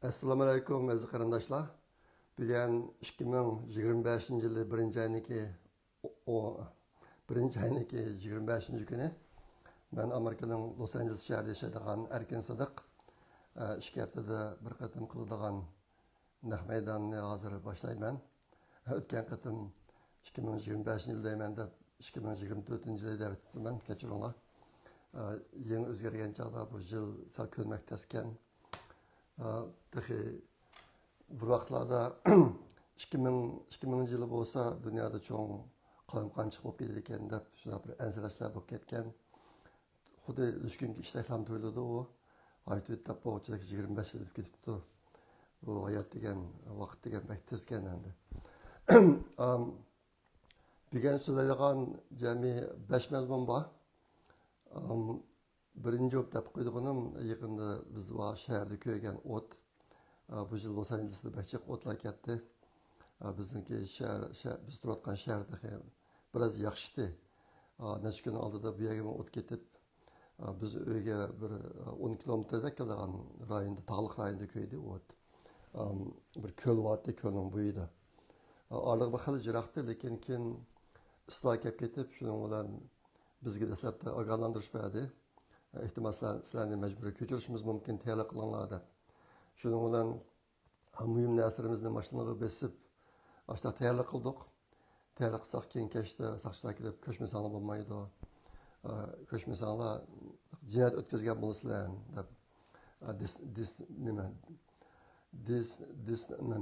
Assalomu alaykum aziz qarindoshlar. Bugun 2025 yili 1-oyniki 25 kuni men Amerikaning Los Angeles shahrida yashaydigan Erkin Sidiq ikki haftada bir qatim qiladigan naq maydonni hozir boshlayman. O'tgan qatim 2025 yildayman deb 2024 yilda o'tibman, kechiringlar. Yangi o'zgargan chog'da bu yil sal ko'mak taskan. Bir vaqtlarda 2000 yılı bo'lsa dunyoda cho'ng qalamqanchiq bo'lib ketadi ekan deb shunaqa bir ansirashlar bo'lib ketgan. Xuddi ishkunki ishlashlam tuyuladi u. Aytib deb bo'chilik 25 yil ketibdi. Bu hayot degan vaqt degan pek tezkan endi. Bugun so'zlaydigan jami 5 mazmun bor. Birinci deb qo'ydiganim yaqinda biz va shaharda ko'ygan o't. Bu yil Los Angelesda bakchiq o'tlar ketdi. Bizniki biz turadigan shaharda biroz yaxshidi. Necha kun oldida bu yerga o't ketib, biz uyga bir 10 kilometrda kelgan rayonda, tog'liq rayonda ko'ydi o't. Bir ko'l bor, ko'lning bo'yida. Orlig'i xil jiroqdi, lekin keyin isloh kelib ketib, shuning bilan bizga dastlabda ogohlantirish berdi. Ehtimal sizlarni majburiy ko'chirishimiz mumkin, tayyorlik qilinglar deb. Shuning bilan muhim narsalarimizni mashinaga besib, ashta tayyorlik qildik. Tayyorlik qilsak keyin kechda soqchilar kelib ko'chmasanglar bo'lmaydi. Ko'chmasanglar jinoyat o'tkazgan bo'lasizlar deb.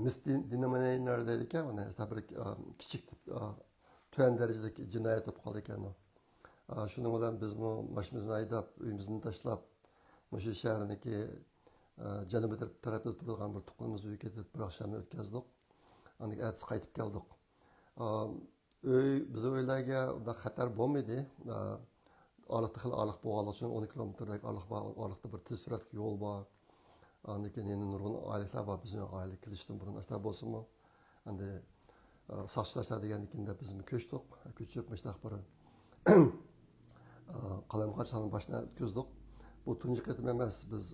Misdemeanor deydi ekan, uni bir kichik tuan darajadagi jinoyat bo'lib qoldi ekan. Shuning bilan biz mashinamizni haydab, uyimizni tashlab, shu shaharniki janubiy tarafda turadigan bir tuqqanimiz uyga ketib, bir oqshomni o'tkazdik. Uni ertasi qaytib keldik. Biz o'ylarga unda xatar bo'lmaydi. Oliqda xil oliq bo'lganligi uchun 10 kilometrdagi oliqda bir tez suratli yo'l bor. Lekin endi nurg'un oilalar bor, bizning oila kelishdan burun ashta bo'lsinmi? Endi soqchilar deganligida biz ko'chdik, ko'chib mishtaq bir qalamqanchiqning boshına o'tkazdik. Bu tunji qatim emas, biz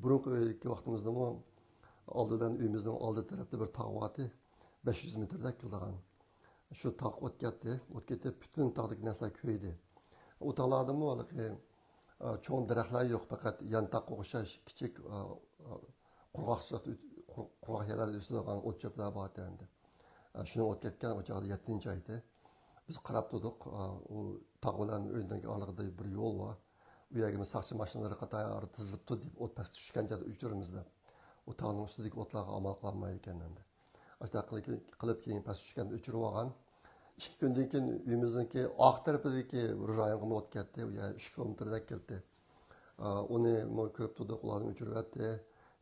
burungi uydagi vaqtimizda oldidan uyimizning oldi tarafda bir tog' bor, 500 metrda kelgan. Shu tog' o't ketib, butun tog'dagi narsalar ko'ydi. U tog'larda cho'ng daraxtlar yo'q, faqat yantoqqa o'xshash kichik qurg'oq yerlarda o'sadigan o't cho'plar bor endi. Shuni o't ketgan o'chog'da 7-oyda. Biz qarab turdik, u tog' bilan o'yindagi orlig'ida bir yo'l bor. U yerga soqchi mashinalari qatori tizilibdi deb o't pastga tushgan joyda uchirimizda. U tog'ning ustidagi o'tlarga amal qilolmaydi ekan endi. Ashta qilib keyin pastga tushganda o'chirib olgan. 2 kundan keyin uyimizniki oq tarafidagi bir rayonga o't ketdi. U yer 3 kilometrda keldi. Uni ko'rib turdik, ularni o'chirib etdi.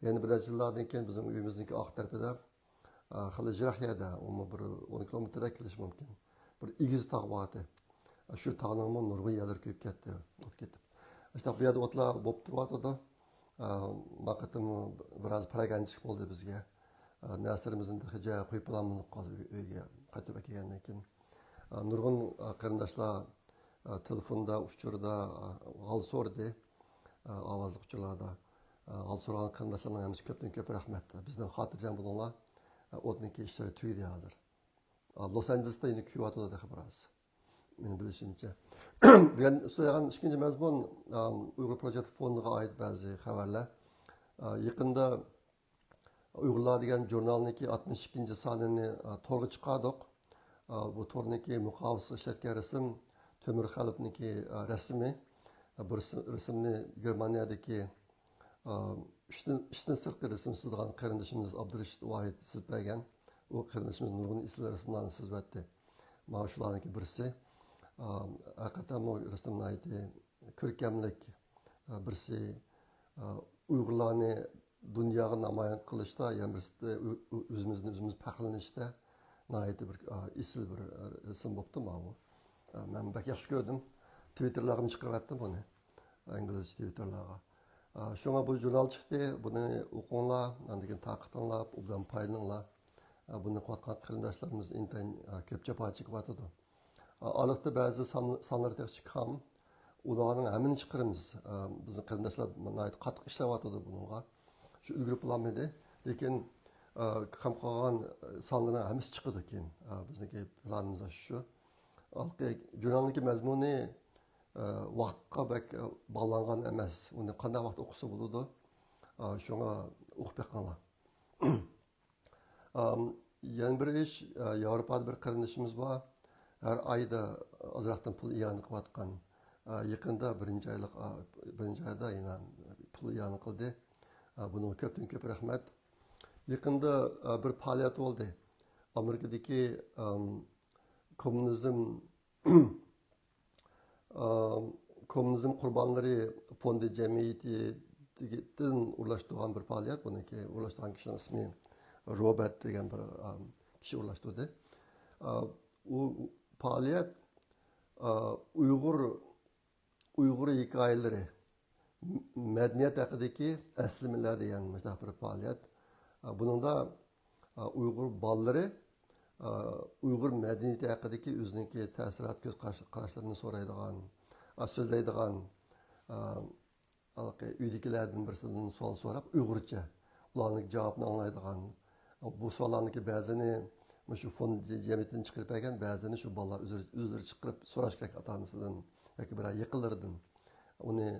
Yana bir yillardan keyin bizning uyimizniki oq tarafida xili jiroq yerda, bir 10 kilometrda kelish mumkin. Bir igiz tog' bor edi. Shu tog'ning nurg'un yerlar ko'yib ketdi, o't ketib. İşte bu yerda o'tlar bo'lib turibdi. Vaqtim biroz paraganchiq bo'ldi bizga. Narsalarimizni hija qo'yib qo'yamiz uyga qaytib kelgandan keyin. Nurg'un qarindoshlar telefonda, uchurda hol so'rdi. Ovozli uchurlarda hol so'ragan qarindoshlarga ham ko'pdan ko'p rahmat. Bizdan xotirjam bo'linglar. O'tniki ishlari tugadi hozir. Los Angelesda endi kuyatadi biroz. Benim bilishimcha. Ben söyleyen ikinci mezmun Uyghur Project Fondu'na ait bazı haberler. Yakında Uygurlar degan jurnalniki 62. sonini to'rga chiqardik. Bu to'rniki muqovisi ishlatgan rasm Temur Xalibniki rasmi. Bu rasmni Germaniyadagi ishdan sirtqi rasm chizgan qarindoshimiz Abdurashid Vohid chizib bergan. U qarindoshimiz nurg'un isli rasmlarni chizib berdi. Mana shularniki birisi. Hakikaten o resimde ko'rkamlik birisi Uyg'urlarni dunyoga namoyon qilishda, yani o'zimiz faxrlanishda bir isil bir resim bo'libdi bu. Men bak yaxshi ko'rdim. Twitter'larga chiqaryaptim buni. İngiliz Twitter'larga. Shunga bu jurnal chiqdi, buni o'qinglar, andan taqiqtinglar, u bilan paylaninglar. Buni qilayotgan qarindoshlarimiz intan ko'pcha paychiq bo'tadi. Alıqda bazı sanları tek çıkan, ularning hamini chiqaramiz. Bizning qarindoshlar qattiq ishlayotdi bunga. shu ulgurib bo'lolmadi. Lekin kam qolgan sonlarning hammasi chiqadi keyin. Bizniki planimiz shu. Jurnalniki mazmuni vaqtga bak bog'langan emas. Uni qanday vaqt o'qisa bo'ladi. Shunga o'qib beqinglar. Yana bir ish, Yevropada bir qarindishimiz bor. Her ayda azroqdan pul iyon qilayotgan. Yaqinda birinchi oyda yana pul iyon qildi. Bunga ko'pdan ko'p rahmat. Yaqinda bir faoliyat bo'ldi. Amerikadagi kommunizm qurbonlari fondi jamiyatidan urlashtirgan bir faoliyat. Buniki urlashtirgan kishining ismi Robert degan bir kishi urlashtirdi. U faoliyat Uyg'ur hikoyalari madaniyat haqidagi aslimalar degan bir faoliyat. Buningda Uyg'ur bolalari Uyg'ur madaniyati haqidagi o'ziniki ta'sirot ko'z qarashlarini so'raydigan, so'zlaydigan uydagilardan birisidan savol so'rab Uyg'urcha ularning javobini anglaydigan. Bu savollarniki ba'zini shu fond jamiyatidan chiqarib bergan, ba'zini shu bolalar o'zlari chiqarib so'rash kerak ota-onasidan yoki bir yaqinlaridan. Uni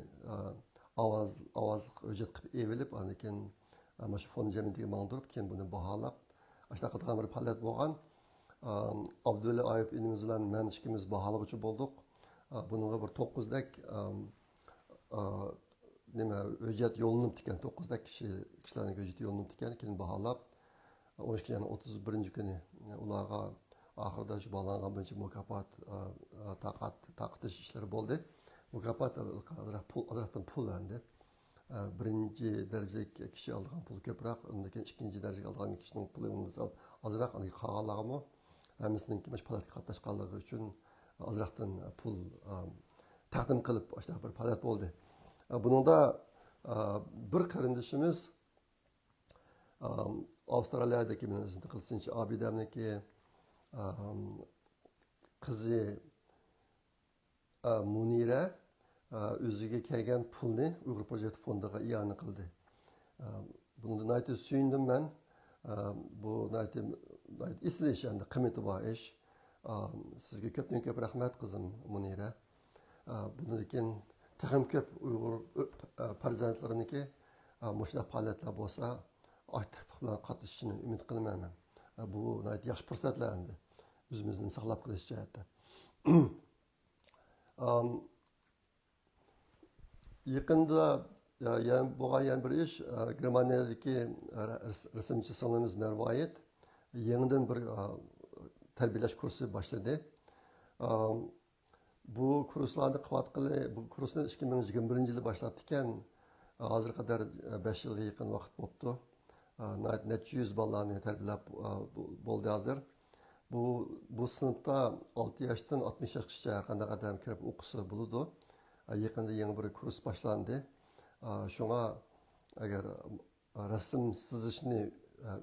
ovoz hujjat qilib evilib, keyin shu fond jamiyatiga mangdirib, keyin buni baholab, shunaqa qilgan bir faoliyat bo'lgan. Abdulla Ayub inimiz bilan men ikkimiz baholag'uchi bo'ldik. Bunga bir 9 dak hujjat yo'llanib ekan, 9 dak kishilarning hujjati yo'llanib ekan, keyin baholab 31 kuni ularga oxirida shu bolalarga bo'yicha mukofot taqdish ishlari bo'ldi. Mukofot azroqdan pul endi. Birinchi darajadagi kishi olgan pul ko'proq, undan keyin ikkinchi darajaga olgan kishining puli azroq, qolganlarmi hammasining shu faoliyatga qatnashganligi uchun azroqdan pul taqdim qilib shunaqa bir faoliyat bo'ldi. Buningda bir qarindishimiz Avstraliyadagi o'zini qilsinchi Abidamniki qizi Munira o'ziga kelgan pulni Uyg'ur projekt fondiga iyon qildi. Bunda nayt suyundim men. Bu nayt islesh endi qiymati bor ish. Sizga ko'pdan ko'p rahmat qizim Munira. Bundan keyin ham ko'p Uyg'ur farzandlariniki mushunday faoliyatlar bo'lsa, aktiv bilan qatnashishini umid qilaman. Bu nayt yaxshi fursatlar endi o'zimizni saqlab qolish jihatda. Yaqinda bo'lgan bir ish, Germaniyadagi rasmchi sonimiz Mervoyit yangidan bir tarbiyalash kursi boshladi. Bu kurslarni qilayotgani, bu kursni 2021-yilda boshlab ekan, hozirga qadar 5 yilga yaqin vaqt bo'libdi. Necha yuz bolalarni tarbiyalab bo'ldi hozir. Bu sinfda 6 yoshdan 60 yoshgacha har qanday odam kirib o'qisa bo'ladi. Yaqinda yangi bir kurs boshlandi. Shunga agar rasm chizishni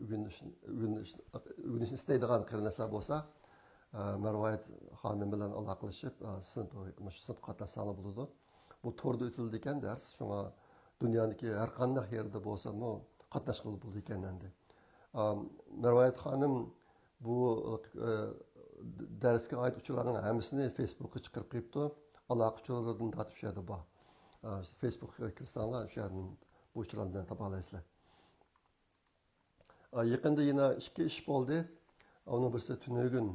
o'rganishni istaydigan qarindoshlar bo'lsa, Marvoyat xonim bilan aloqalashib, sinf qatnashsanglar bo'ladi. Bu to'rda o'tildi ekan dars. Shunga dunyodagi har qanday yerda bo'lsa-mu qatnashqili bo'ldi ekan endi. Marvoyat xonim bu darsga oid uchurlarning hammasini Facebookga chiqarib qo'yibdi. Aloqa uchurlaridan tatib shu yerda bor. Facebookga kirsanglar, shu yerdan bu uchurlardan topa olasizlar. Yaqinda yana 2 ish bo'ldi. Uning birisi tunugun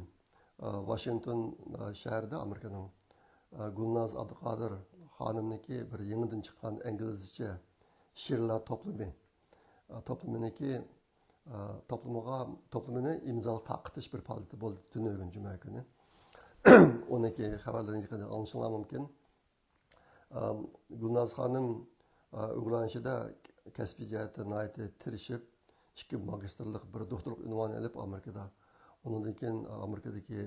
Washington shahrida Amerikaning Gulnaz Abduqodir xonimniki bir yangidan chiqqan inglizcha she'rlar to'plami. To'plamini imzo taqitish bir faoliyati bo'ldi tunugun juma kuni. Uniki xabarlarini yaqinda olishingiz mumkin. Gulnaz xonim o'g'lanishida kasbiy jihatdan tirishib, 2 magistrlik, bir doktorlik unvoni olib Amerikada. Undan keyin Amerikadagi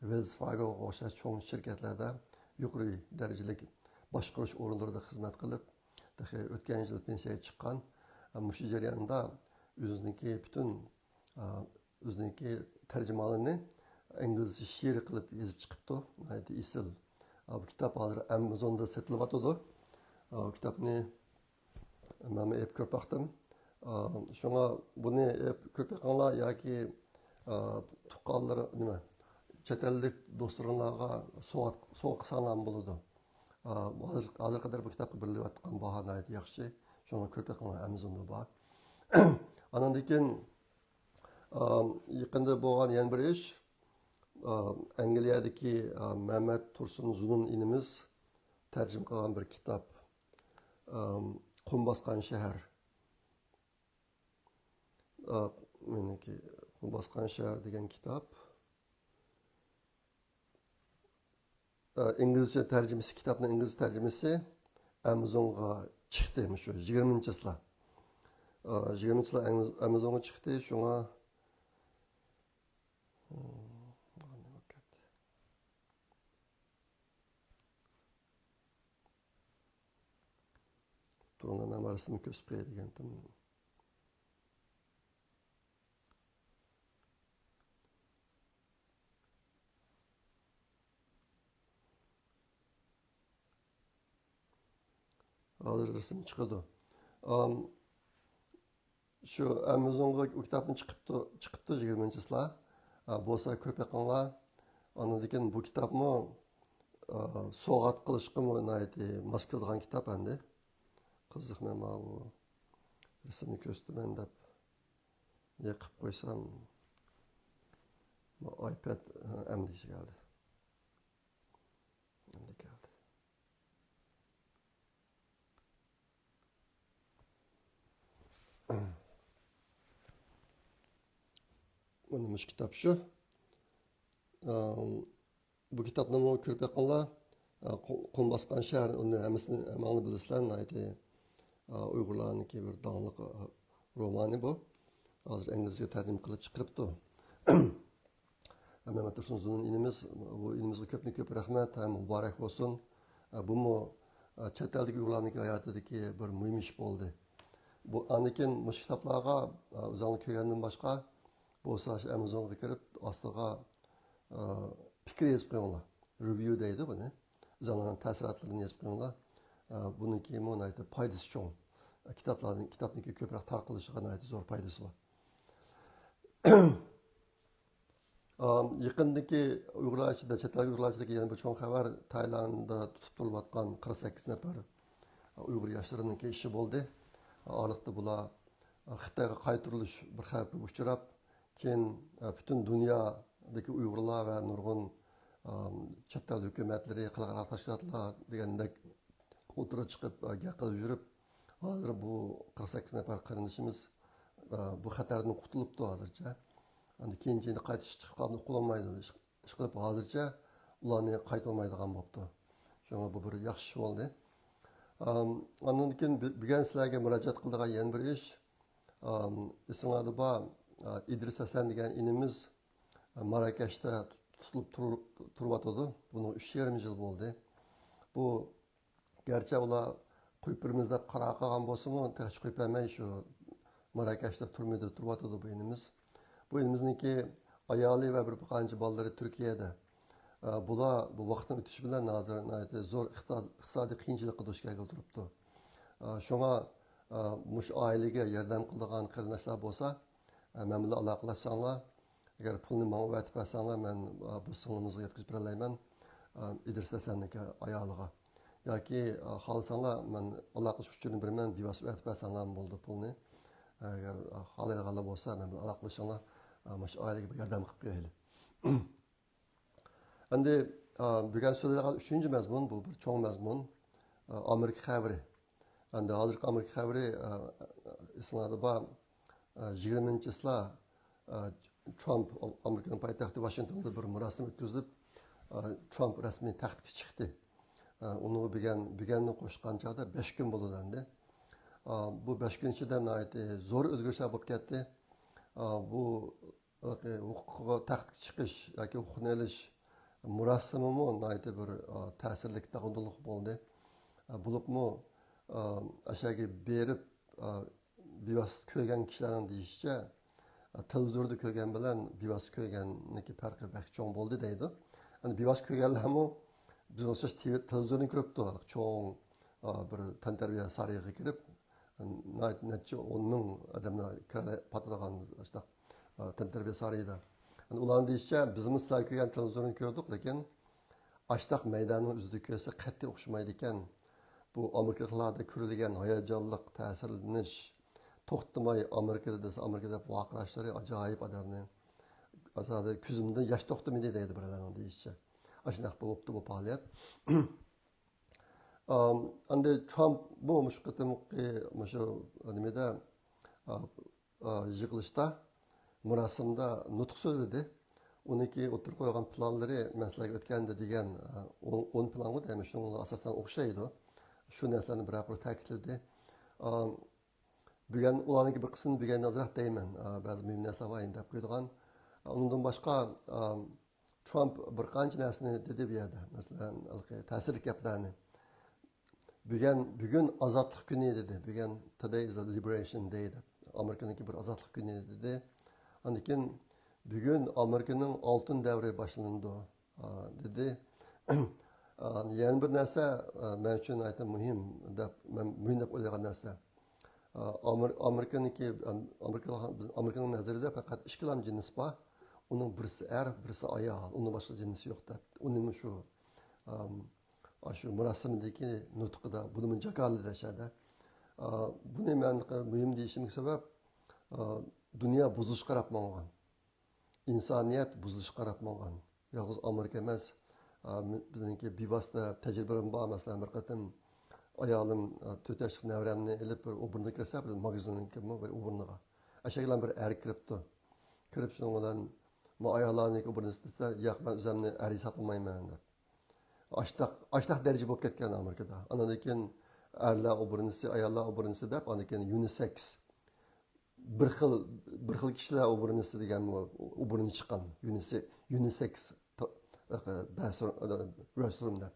Wells Fargo o'xshash cho'ng shirkatlarda yuqori darajali boshqarish o'rinlarida xizmat qilib, o'tgan yil pensiyaga chiqqan. Shu jarayonda o'ziniki tarjimalarni inglizcha she'r qilib yozib chiqibdi. Isil. Bu kitob hozir Amazonda sotilyapti. Bu kitobni men ko'rib baxtim. Şuna bunu köpek qanlar yoki tuqqanlari nima chet ellik do'stlaringlarga sovg'a qilsanglar bo'ladi. Hozir qadar bu kitobga berilayotgan baho yaxshi. Shuni ko'pik qilinglar, Amazonda bor. Andan keyin yaqinda bo'lgan yana bir ish, Angliyadagi Mehmet Tursun Zunun inimiz tercüme qilgan bir kitap. Qum bosgan shahar. Meniki Qum bosgan shahar degan kitap. İngilizce tercümesi, kitapның İngilizce tercümesi Amazon'a çıktı. Şu 20. yıla. 20. yıla Amazon'a çıktı. Şuna Durun ben arasını köspeye degendim. Hazır resim çıkıyordu. Şu Amazon'a o kitabın çıktı 20. yıla. Bolsa köpek qanlar. Ondan keyin bu kitapmı soğat qilishga mas keladigan kitap endi. Qiziq, men bu resimni ko'rsataman deb yiqib qo'ysam iPad endi keldi. Endi keldi. Mana shu kitap shu. Bu kitapni ko'rib qanlar Qum bosgan shahar uni hammasini ma'lum bilasizlar. Uyg'urlarniki bir dağınıq romanı bu. Hazır İngilizce tercüme qilib chiqiribdi. Mehmet Tursun Zunun inimiz, bu inimizga köp rahmat, mübarek olsun. Bu mu chet eldagi Uyg'urlarniki hayotidagi bir muhim ish bo'ldi. Bu andan bu kitoblarga o'zingni ko'rgandan boshqa bo'lsa Amazonga kirib ostiga fikr yozib qo'yinglar. Review deydi buni. O'zinglarning ta'sirotlarini yozib qo'yinglar. Bununki foydasi cho'ng. Kitapniki ko'proq tarqalishiga zo'r foydasi bor. Yaqindagi Uyg'urlar ichida, chet el Uyg'urlar ichidagi yana bir cho'ng xabar, Tailandda tutib turilayotgan 48 nafar Uyg'ur yoshlariniki ishi bo'ldi. Oraliqda bular Xitoyga qaytarilish bir xavfga uchrab, keyin butun dunyodagi Uyg'urlar va nurg'un chet el hukumatlari, xalqaro tashkilotlar degandek o'tirib chiqib gap qilib yurib, hozir bu 48 nafar qarindishimiz bu xatardan qutulibdi hozircha. Endi keyinchalik qaytish chiqib qolib qolmaydi. Ish qilib hozircha ularni qaytarmaydigan bo'libdi. Shunga bu bir yaxshi bo'ldi. Ondan keyin bugun sizlarga murojaat qiladigan yana bir ish, esinglarda bor, İdris Hasan degan inimiz Marokashda tutilib turibdi. Buni 3,5 yil bo'ldi. Bu gerçi ular qo'yib birimiz deb qaror qilgan bo'lsa-mu, hech qo'yib bermay shu Marokashda turmaydi, turibdi bu inimiz. Bu inimizniki ayoli va bir qancha bolalari Turkiyada. Bular bu vaqtning o'tishi bilan hozir zo'r iqtisodiy qiyinchilikqa duch kelib turibdi. Shunga mush oilaga yordam qiladigan qarindoshlar bo'lsa, men bilan aloqalashsanglar, agar pulni menga o'tib bersanglar, men bu singlimizga yetkazib beralayman. İdris Hasan'niki ayoliga. Yoki xohlasanglar, men aloqalash uchun beraman, bevosita o'tib bersanglar bo'ldi pulni. Agar xohlaydiganlar bo'lsa, men bilan aloqalashsanglar, mush oilaga bir yordam qilib beraylik. Endi bugun so'zlaydigan 3-chi mazmun, bu bir cho'ng mazmun, Amerika xabari. Endi hozirgi Amerika xabari esinglarda bor, 20 yilda Trump Amerikaning poytaxti Washingtonda bir marosim o'tkazilib, Trump rasmiy taxtga chiqdi. Uni bugunni qo'shgan chog'da 5 kun bo'ldi endi. Bu 5 kun ichida zo'r o'zgarishlar bo'lib ketdi. Bu huquqqa taxtga chiqish yoki huquqni olish murasimimi bir ta'sirli taqindilik bo'ldi. Bo'libmi ashaga berib bevosita ko'rgan kishilarning deyishicha, televizorda ko'rgan bilan bevosita ko'rganniki farqi cho'ng bo'ldi deydi. Endi bevosita ko'rganlarmi biz o'sha televizorni ko'ribdi, cho'ng bir tantarbiya sariyaga kirib, neçe 10 ming adamlar patlagan işte tantarbiya sarayda. Ulan deyişçe bizim sizler koygan televizyonu gördük, lekin Açtaq meydanının üzüdü köse qat'iy o'xshamaydi ekan. Bu Amerikalarda ko'rilgan hayajonliq ta'sirlanish, to'xtamay Amerikada desa Amerikada vaqirashlari ajoyib odamni. Aslida ko'zimda yosh to'xtamaydi deydi birovlarning deyishicha. Ashunaq bo'libdi bu faoliyat. Endi Trump bu shu qatimqi shu nimada yig'ilishda murosimda nutq so'zladi. Uniki o'tirib qo'ygan planlari maslaga o'tganda degan 10 planga demak shunga asosan o'xshaydi. Shu narsalarni bir ta'kidladi. Bugun ularning bir qismini bugun nazarat deyman. Ba'zi muhim narsalar bor deb qo'ydigan. Undan boshqa Trump bir qancha narsani dedi bu yerda. Masalan, ta'sirli gaplarni. Bugun ozodlik kuni dedi. Bugun today is a liberation day deb. Amerikaniki bir ozodlik kuni dedi. Ondan Bugün Amerika'nın altın devri başlandı dedi. Yani bir narsa men için ayta mühim deb o'ylagan narsa. Amerika'nın nazarida faqat ikkilam cins bor. Uning birisi birisi ayol, uning boshqa jinsi yo'q deb. Uning shu murosimdagi nutqida buni jakalli deshadi. Buni men mühim deyishimga sabab dunyo buzish qarab bo'lgan. İnsaniyet buzuluş qarab bo'lgan. Yalnız Amerika emas, bizniki bevosita tajribam bor. Masalan, bir qatim ayolim 4 yoshli nevramni ilib bir o'birni kirsa, bir magazinga bir o'birniga. Ashaglan bir er kiribdi. Kirib shunga bilan "Ma ayollarni o'birni desa, yo'q, men o'zimni eri sotmayman" deb. Ashtaq daraja bo'lib ketgan Amerikada. Andan keyin erlar o'birnisi, ayollar o'birnisi deb, andan keyin unisex bir xil kishilar o'birinisi degan o'birini chiqqan unisex restoran'da.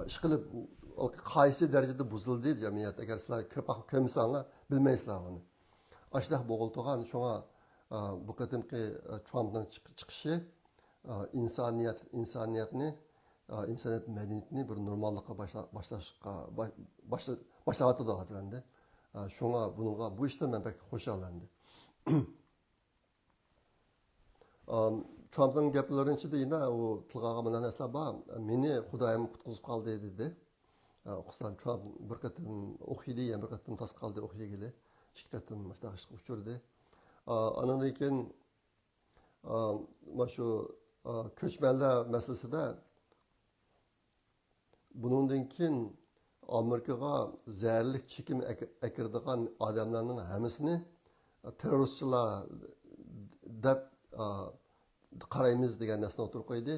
Ishqilib qaysi darajada buzildi jamiyat, agar sizlar kirib ko'msanlar bilmaysizlar uni. Ashlaq bo'g'iltigan shunga bu qatimki Trumpning chiqishi insoniyat madaniyatini bir normallikqa boshlayotdi hozir endi. Şuna bununla bu işte ben pek hoşlandı. Trump'ın gaplarının içinde yine o tılgağa mınan esla var. Meni Xudayım kutkuzup kaldı dedi. Oxusan Trump bir qatim oxuydu, bir qatim tas qaldı oxuygili. İki qatim işte aşıq uçurdu. Andan keyin şu köçmenler meselesinde bunundan keyin Amerikaga zərlik çekim ekirdigan adamlarning hammasini terroristchilar deb qaraymiz degan narsani o'tirib qo'ydi.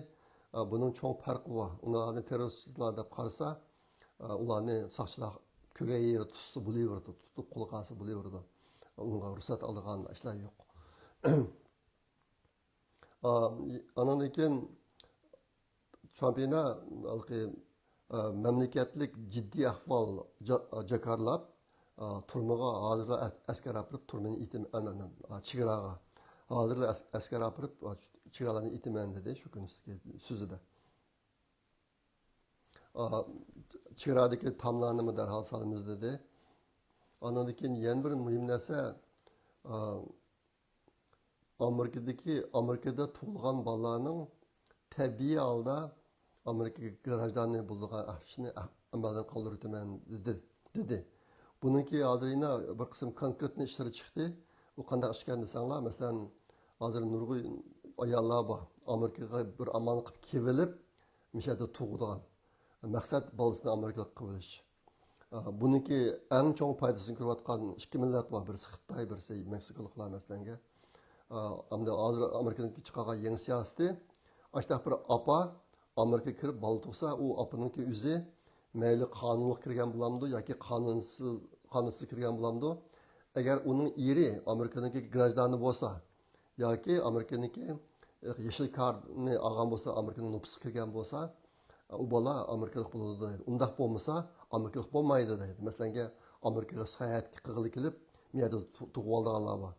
Buning cho'ng farqi bor. Ularni terroristchilar deb qarasa, ularni soqchilar ko'gayi tutsa bo'laverdi, tutib qo'lqasi bo'laverdi. Unga ruxsat olgan ishlar yo'q. Andan keyin Trumpina memleketlik ciddi ahval jakarlab turmaga hozirlar askar apirib turmani itim chegaraga hozirlar askar apirib chegaralarni itiman dedi shu kunistagi so'zida. Chegaradagi tomlarni darhol solamiz dedi. Ondan keyin yana bir muhim narsa Amerikada tug'ilgan bolalarning tabiiy holda Amerika garajlarını bulduğun işini amaldan kaldırıyorum dedi. Bununki hazır yine bir kısım konkret işleri çıktı. O kanda işken desenler mesela hazır nurgu ayarlar var. Amerika'ya bir amanlık kivilip mişede tuğduğun. Maksat balısını Amerika'ya kıvılış. Bununki en çok faydasını görüvatkan iki millet var. Birisi Xitay, birisi Meksikalıklar mesela. Hazır Amerika'daki çıkağa yeni siyaseti. Açtaq bir apa Amerika kirib bal tug'sa, u apininki o'zi mayli qonunli kirgan bo'lamdi yoki qonunsiz kirgan bo'lamdi. Agar uning eri Amerikaniki grajdani bo'lsa yoki Amerikaniki yashil kartni olgan bo'lsa, Amerikaning nupsi kirgan bo'lsa, u bola Amerikalik bo'ladi deydi. Undaq bo'lmasa, Amerikalik bo'lmaydi deydi. Masalan, Amerikaga sayohatga qilg'ili kelib, bu yerda tug'ib olganlar bor.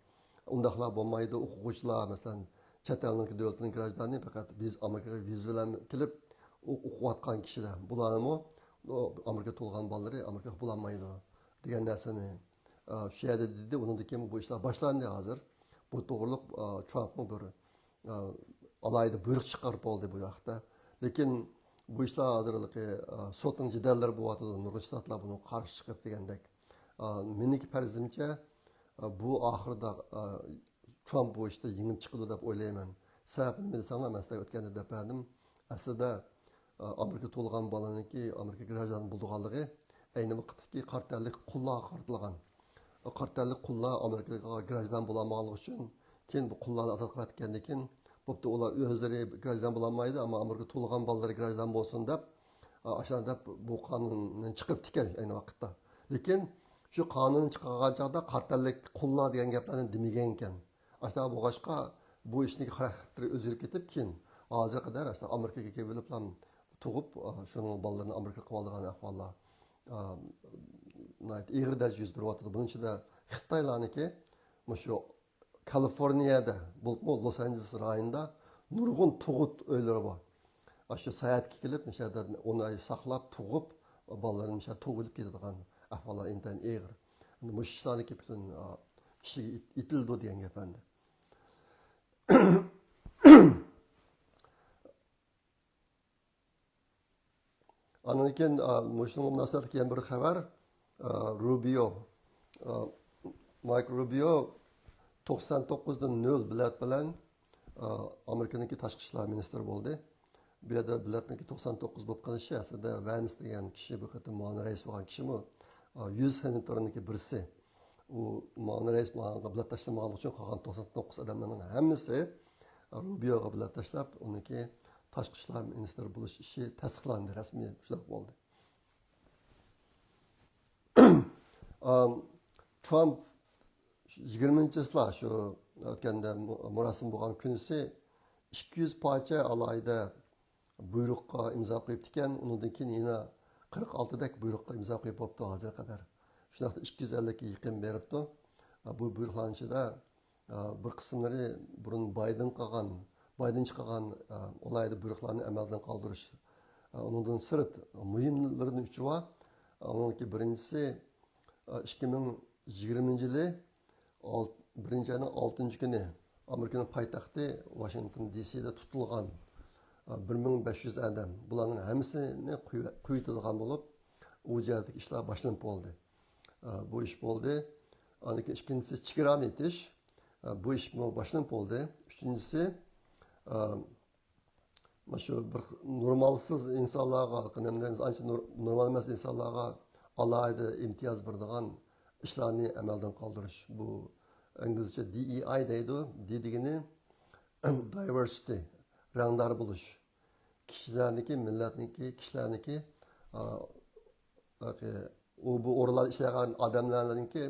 Undaqlar bo'lmaydi, o'quvchilar masalan chet elning davlatining grajdani faqat biz Amerikaga viz bilan kelib o'qiyotgan kishilar. Bularni Amerika tug'ilgan bolalari Amerikaga bo'lmaydi degan narsani Şu yerda dedi, undan keyin bu ishlar boshlandi hozir. Bu to'g'riliq Trumpning bir alayda buyruq chiqarib oldi bu yoqda. Lekin bu ishlar hozirligi sotning jidallar bo'lyotdi, nurg'un shtatlar buni qarshi chiqib degandek. Meniki farzimcha bu oxirida Trump bu ishda yengib chiqadi deb o'ylayman. Sababini bilsanglar, men sizlarga o'tganda deb berdim. Aslida Amerika to'lgan bolaniki Amerika grajdan bo'lganligi ayni vaqtdagi qartallik qullarga qartilgan. Qartallik qullar Amerikaga grajdan bo'lmaganligi uchun keyin bu qullarni ozod qilayotgandan keyin bo'pti ular o'zlari grajdan bo'lmaydi, ammo Amerika to'lgan bolalari grajdan bo'lsin deb ashanda bu qonunni chiqib tikan ayni vaqtda. Lekin shu qonun chiqargan chog'da qartallik qullar degan gaplarni demagan ekan. Ashuna bo'lg'achqa bu ishning xarakteri o'zgarib ketib keyin hozirga qadar Amerikaga kelib ham tug'ib shuning bolalarini Amerikaga qilib olgan ahvollar ig'ir darajada yuz beryapti. Buning ichida Xitoylarniki shu Kaliforniyada, Los Angeles rayonida nurg'un tug'ut uylari bor. Shu sayohatga kelib, o'shada uni saqlab tug'ib bolalarini o'sha tug'ilib ketadigan ahvollar intayin ig'ir. Bu ishlarniki butun kishiga itildi degan gap endi. Ondan keyin mushunga munosabat kelgan bir xabar, Rubio, Mike Rubio 99.0 bilet bilan Amerikaniki tashqi ishlar ministri bo'ldi. Bu yerda biletniki 99 bo'lib qolishi aslida Vance degan kishi bu qatim muavin rais bo'lgan kishimi 100 senatorniki birisi. U muavin rais bo'lgan bilet tashlamaganlik uchun qolgan 99 odamlarning hammasi Rubioga bilet tashlab, uniki tashqi ishlar ministri bo'lish ishi tasdiqlandi, rasmiy shunday bo'ldi. Trump 20-yillar shu o'tganda murosim bo'lgan kunisi 200 parcha alayda buyruqqa imzo qo'yibdi ekan, undan keyin yana 46 dak buyruqqa imzo qo'yib bo'libdi hozirga qadar. Shunday 250 ga yaqin beribdi. Bu buyruqlar ichida bir qismlari burun Biden chiqargan alayda buyruqlarni amaldan qoldirish. Undan sirt muhimlarining uchi bor. Uningki birinchisi 2020-yili 1-ayning 6-kuni Amerikaning poytaxti Washington DC'da tutilgan 1500 odam. Bularning hammasini qo'yiladigan bo'lib, u yerdagi ishlar boshlanib bo'ldi. Bu ish bo'ldi. Lekin ikkinchisi chegarani etish. Bu ish boshlanib bo'ldi. Uchinchisi shu bir normalsiz insonlarga, ancha normal emas insonlarga alayda imtiyoz beradigan ishlarni amaldan qoldirish. Bu İngilizce DEI deydi. D degani diversity, rangdar bo'lish. Kishilarniki, millatniki, kishilarniki bu o'rinlarda ishlagan odamlarniki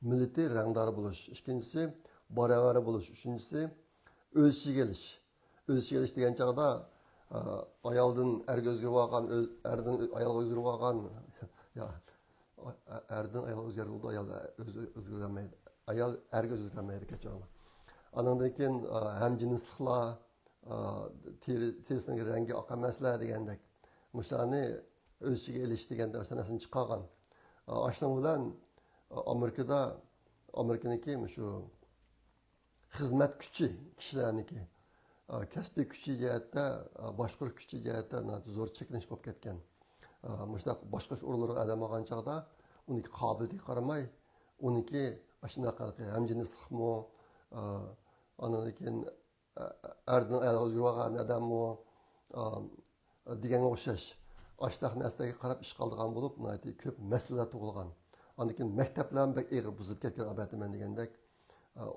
millati rangdar bo'lish. Ikkinchisi baravar bo'lish. Uchinchisi o'ziga kelish. O'ziga kelish degan chog'da ayoldan erga o'zgarib olgan, erdan ayolga o'zgarib olgan, erdan ayolga o'zgarib oldi, ayol o'zgarmaydi. Ayol erga o'zgarmaydi kechirlar. Andan keyin hamjinsliklar, terisining rangi oqamaslar degandek. Mushlarni o'ziga elish deganda narsani chiqargan. Ashning bilan Amerikaniki shu xizmat kuchi kishilarniki kasbiy kuchi jihatda, boshqarish kuchi jihatda zo'r cheklanish bo'lib ketgan. Mushlar boshqarish o'rinlariga adam olgan chog'da uniki qobiliyatiga qaramay, uniki shunaqa hamjinslikmi, ondan keyin erdan ayolga o'zgarib olgan odammi deganga o'xshash ashtaq narsaga qarab ish qiladigan bo'lib, ko'p masalalar tug'ilgan. Ondan keyin maktablarni bek eg'ir buzib ketgan albatta degandek,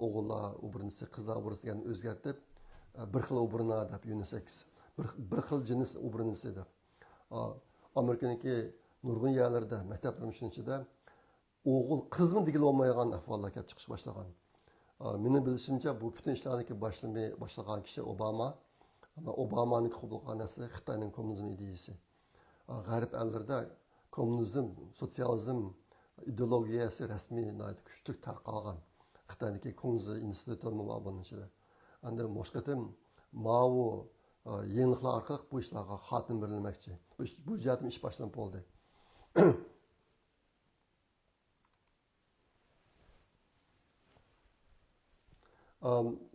o'g'illar o'brinisi, qizlar o'brinisi o'zgartib, bir xil o'brina deb unisex, bir xil jins o'brinisi deb. Amerikaniki nurg'un yerlarda maktablar ichida o'g'il qizmi degil olmaydigan ahvollar kelib chiqish boshlagan. Meni bilishimcha bu butun ishlarniki boshlagan kishi Obama. Ama Obama'nın qilgan narsa Xitoyning kommunizm ideyasi. G'arb ellarda kommunizm, sotsializm ideologiyasi rasmiy kuchli tarqalgan. Xitoyniki kommunizm instituti var bunun içinde. Endi boshqatim Mao yeniliklar orqali bu ishlarga xotim berilmoqchi. Bu jihatim ish boshlanib bo'ldi.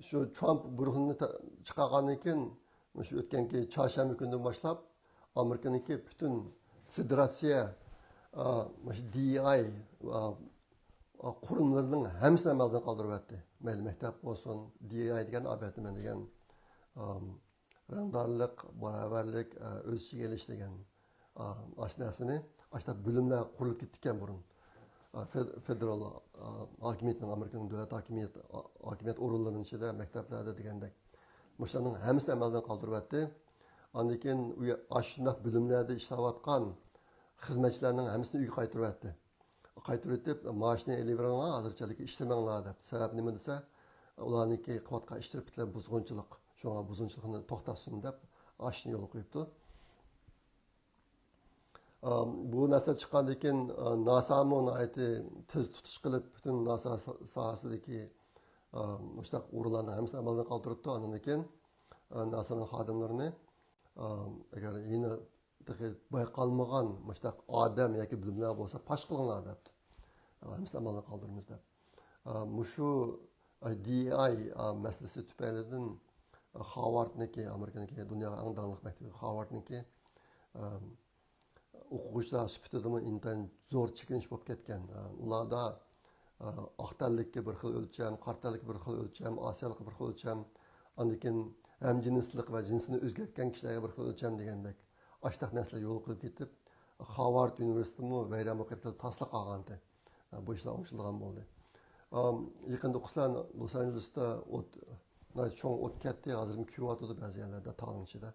shu Trump buyruqni chiqargandan keyin shu o'tganki chorshanba kunidan boshlab Amerikaniki butun federatsiya shu DEI qurimlarining hammasini amaldan qoldiryapti. Mayli maktab bo'lsin, DEI degan abatman degan rangdorlik, barobarlik, o'z ichiga olish degan narsani ashta bo'limlar qurilib ketdi ekan burun. Federal hokimiyatning Amerikaning davlat hokimiyat o'rinlarining ichida maktablarda degandek o'shaning hammasini amaldan qoldiryapti. Ondan keyin shunday bo'limlarda ishlayotgan xizmatchilarning hammasini uyga qaytaryapti. Qaytarib o'tib maoshni eliveranglar, hozirchalik ishlamanglar deb. Sababi nima desa, ularniki quvvatga ishtirib bitlar buzg'unchilik. Shunga buzg'unchilikni to'xtatsin deb ashni yo'l qo'yibdi. Bu narsa chiqqandan keyin NASA'mı aytdi tez tutish qilib butun NASA sohasidagi o'sha o'rinlarni hammasini amaldan qoldiribdi. Undan keyin NASA'ning xodimlarini agar yana bayqalmagan o'sha odam yoki bilimlar bo'lsa pash qilinglar debdi. Hammasini amaldan qoldiramiz deb. Mushu DEI masalasi tufaylidan Harvardniki, Amerikaniki, dunyoning eng dangliq maktabi Harvardniki o'quvchilar sifatidami intan zo'r chekinish bo'lib ketgan. Ularda oqtanlikka bir xil o'lcham, qartanlikka bir xil o'lcham, osiyolikka bir xil o'lcham, undan keyin hamjinslik va jinsini o'zgartgan kishilarga bir xil o'lcham degandek ashtaq narsalar yo'l qo'yib ketib, Harvard universitetimi vayron bo'lib ketib tasliq olgandi. Bu ishlar o'ngishilgan bo'ldi. Yaqinda o'qislar Los Angelesda cho'ng o't ketdi, hozir kuyotyapti ba'zi yerlarda tog'ning ichida.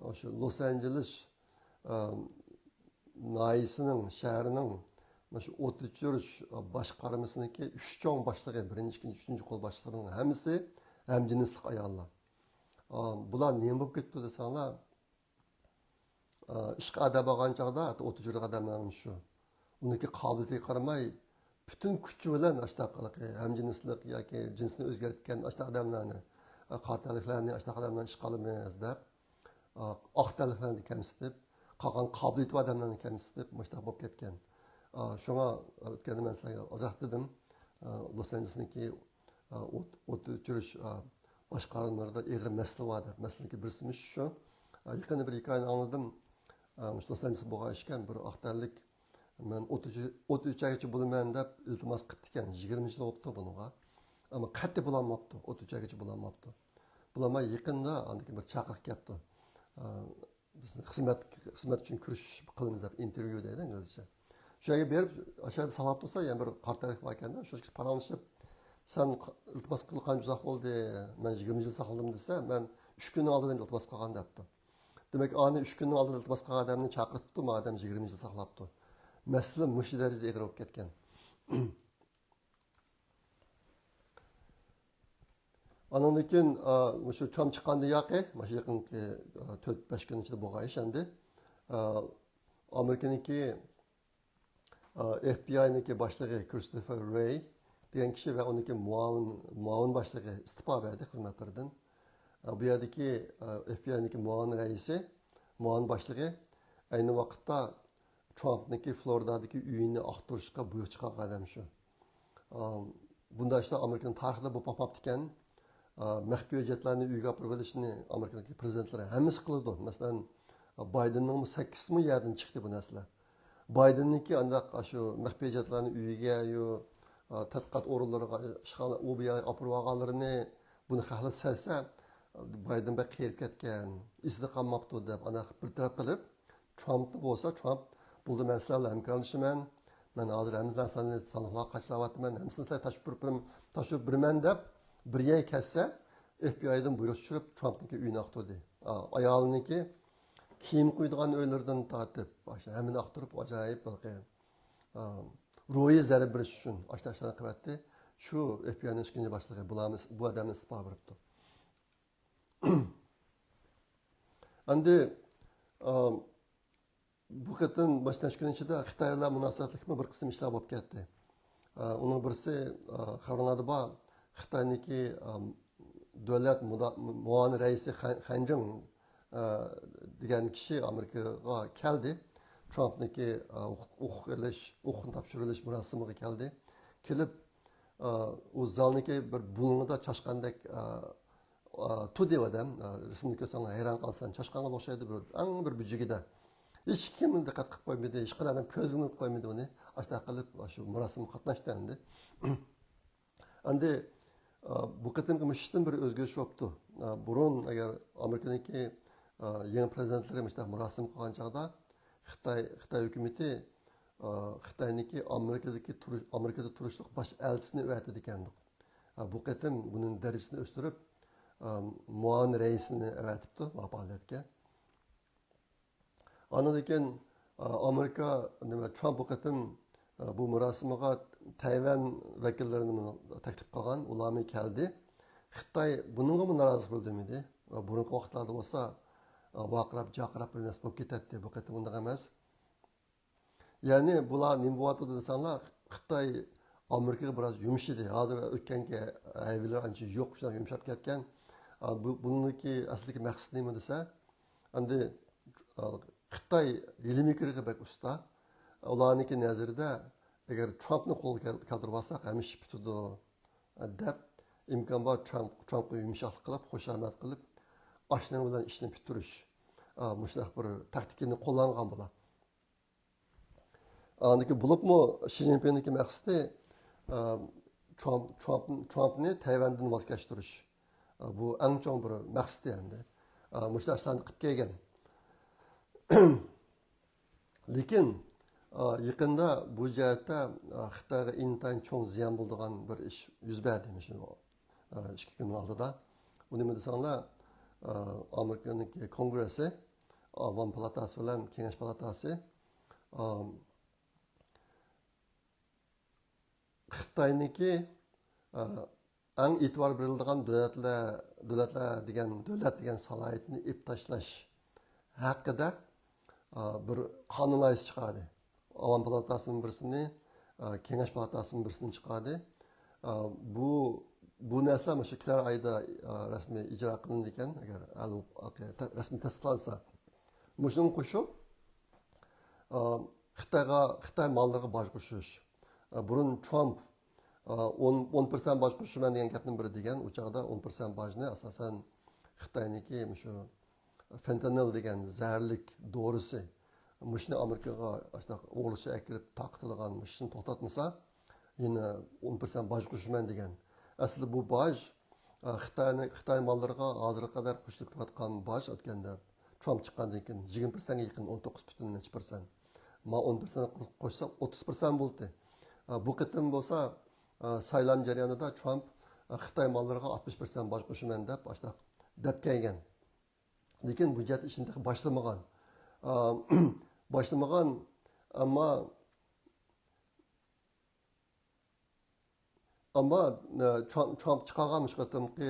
O'sha Los Angeles naisining shahrining mana shu o't o'chirish boshqarmasiniki 3 cho'ng boshlig'i, 1-chi, 2-chi, 3-chi qo'l boshliqlarining hammasi hamjinslik ayollar. Bular nima bo'lib ketdi desanglar, ishqa adab olgan chog'da o't o'chirish odamlar shu. Uniki qobiliyatiga qaramay butun kuchi bilan ashtaqaligi hamjinslik yoki jinsni o'zgartgan ashta odamlarni, qartaliklarni ashta odamlarni ish qilamiz deb, oqtaliklarni kamsitib, qolgan qobiliyatli odamlarni kamsitib mushta bo'lib ketgan. Shunga o'tganda men sizlarga ozoq dedim. Los Angelesniki o't o'chirish boshqarmalarida egri masala bor deb. Masalanki birisimiz shu. Yaqinda bir hikoyani angladim. Los Angeles bo'lgan ekan bir oqtalik men o't o'chiruvchi bo'laman deb iltimos qilibdi ekan. 20 yil bo'libdi bunga. Ammo qat'iy bo'lolmabdi, o't o'chiruvchi bo'lolmabdi. Bulamay yaqinda bir chaqiriq kelibdi. Bizni xizmat uchun kirish qilamiz deb intervyu deydi inglizcha. Shu yerga berib, aşağıda salab tursa, yani bir qartalik bor ekanda, shu paranlashib, sen iltimos qilgan uzoq bo'ldi, men 20 yil saqladim desa, men 3 kun oldin iltimos qilgan debdi. Demak, ani 3 kun oldin iltimos qilgan odamni chaqiribdi, bu odam 20 yil saqlabdi. Masala mush darajada egri bo'lib ketgan. Andan keyin shu chom chiqqanda yoqi, mana yaqinki 4-5 kun ichida bo'lgan ish endi. Amerikaniki FBI'niki boshlig'i Christopher Wray degan kishi va uniki muavin boshlig'i istiqbo berdi xizmatlaridan. Bu yerdagi FBI'niki muavin raisi, muavin boshlig'i ayni vaqtda Trumpniki Floridadagi uyini oqtirishga buyruq chiqargan odam shu. Bunda ishlar Amerikan tarixida bo'lib qolmabdi ekan. Maxfiy hujjatlarni uyga olib kelishni Amerikadagi prezidentlari hammasi qiladi. Masalan, Baydenning 8 ming yerdan chiqdi bu narsalar. Bayden'ninki ancak şu mehbiyecetlerini üyege, tadqiqat o'rinlariga ishg'ol OBI apurvaganlarını bunu xalq selse Bayden bek qiyib ketgan, izli qolmabdi deb ana bir taraf qilib, Trumpni bo'lsa, Trump buldu men sizlarla hamkorlashaman, men hozir hammadan sizlarni sanoqlar qachlayapman, hammasini sizlarga tashib birman deb bir yey kessa, FBI'dan buyruq tushirib Trumpniki uyini aqtirdi. Ayoliniki kiyim qo'ydigan uylardan tortib, hammani aqtirib ajoyib balqi ro'yi zarb berish uchun ashtaxtani qilyapti. Shu FBI'ning ikkinchi boshlig'i bu odamni istiqbo beribdi. Endi bu qatim boshlangan kun ichida Xitoy bilan munosabatlikmi bir qism ishlar bo'lib ketdi. Uning birisi xabarlarda bor, Xitoyniki davlat muavin raisi Han Jing degan kishi Amerikaga keldi. Trumpniki huquqni topshirilish murosimiga keldi. Kelib u zalniki bir bulunida chashqandek tu deb odam rasmni ko'rsang hayron qolsan chashqanga o'xshaydi bir ang bir bujugida hech kim diqqat qilib qo'ymadi hech qanday odam ko'zini qo'ymadi uni ashta qilib shu marosimga qatnashdi endi endi bu qatimki mushishdan bir o'zgarish bo'libdi burun agar amerikaniki yangi prezidentlari marosim qilgan chog'da xitoy hukumati xitoyniki amerikada turishliq bosh elchisini o'tadi ekan bu qatim buning darajasini o'stirib muavin raisini o'tibdi faoliyatga andan keyin amerika nima Trump bu qatim bu marosimga Tayvan vakillarini taklif qilgan ularni keldi xitoy bunga norozi bo'ldimi burungi vaqtlarda bo'lsa vaqirab jaqirab bir narsa bo'lib ketadi bu qatim bunday emas ya'ni bular nima bo'lyapti desanglar xitoy amerikaga biroz yumshadi hozir o'tgangi aybilar ancha yo'q shular yumshab ketgan buniki aslidagi maqsad nima desa endi xitoy ilmiy bak usta ularniki nazarida agar Trumpni qo'lga keltirib olsak hamma ish bitadi deb imkon bor Trumpga yumshoqlik qilib xushomat qilib oshna bilan ishni bitirish shunday bir taktikani qo'llangan bular andaki bo'libmi Shi Zinpinniki maqsadi Trumpni Tayvandan voz kechtirish bu eng chong bir maqsad endi shunday ishlarni qilib kelgan lekin yaqinda bu jihatda xitoyga intayin cho'ng ziyon bo'ladigan bir ish yuz berdi shu 2 kun oldida u nima desanglar amerikaniki kongressi avam palatasi bilan kengash palatasi xitoyniki eng e'tibor beriladigan davlat degan salohiyatni ip tashlash haqida bir qonun loyihasi chiqadi avam palatasining birisini kengash palatasining birisini chiqadi bu narsalar shu kelar oyda rasmiy ijro qilindi ekan agar rasmiy tasdiqlansa shunga qo'shib xitoy mollariga boj qo'shish burun Trump 10% boj qo'shiman degan gapning biri degan u chog'da 10% bojni asosan xitoyniki shu fentanil degan zaharlik dorisi mushni amerikaga o'g'licha akirib taqtilgan mushni to'xtatmasa yana 10% boj qo'shiman degan asli bu boj xitoy mollariga hozirga qadar qo'shilib kelayotgan boj o'tganda Trump chiqqandan keyin 20%ga yaqin 19,%. Ma 10% qo'shsa 30% bo'ldi. Bu qatim bo'lsa saylan jarayonida Trump Xitoy mollariga 60% boj qo'shiman deb deb kelgan. Lekin bu jihat ishini boshlamagan. Ammo Trump chiqargan shu qatimki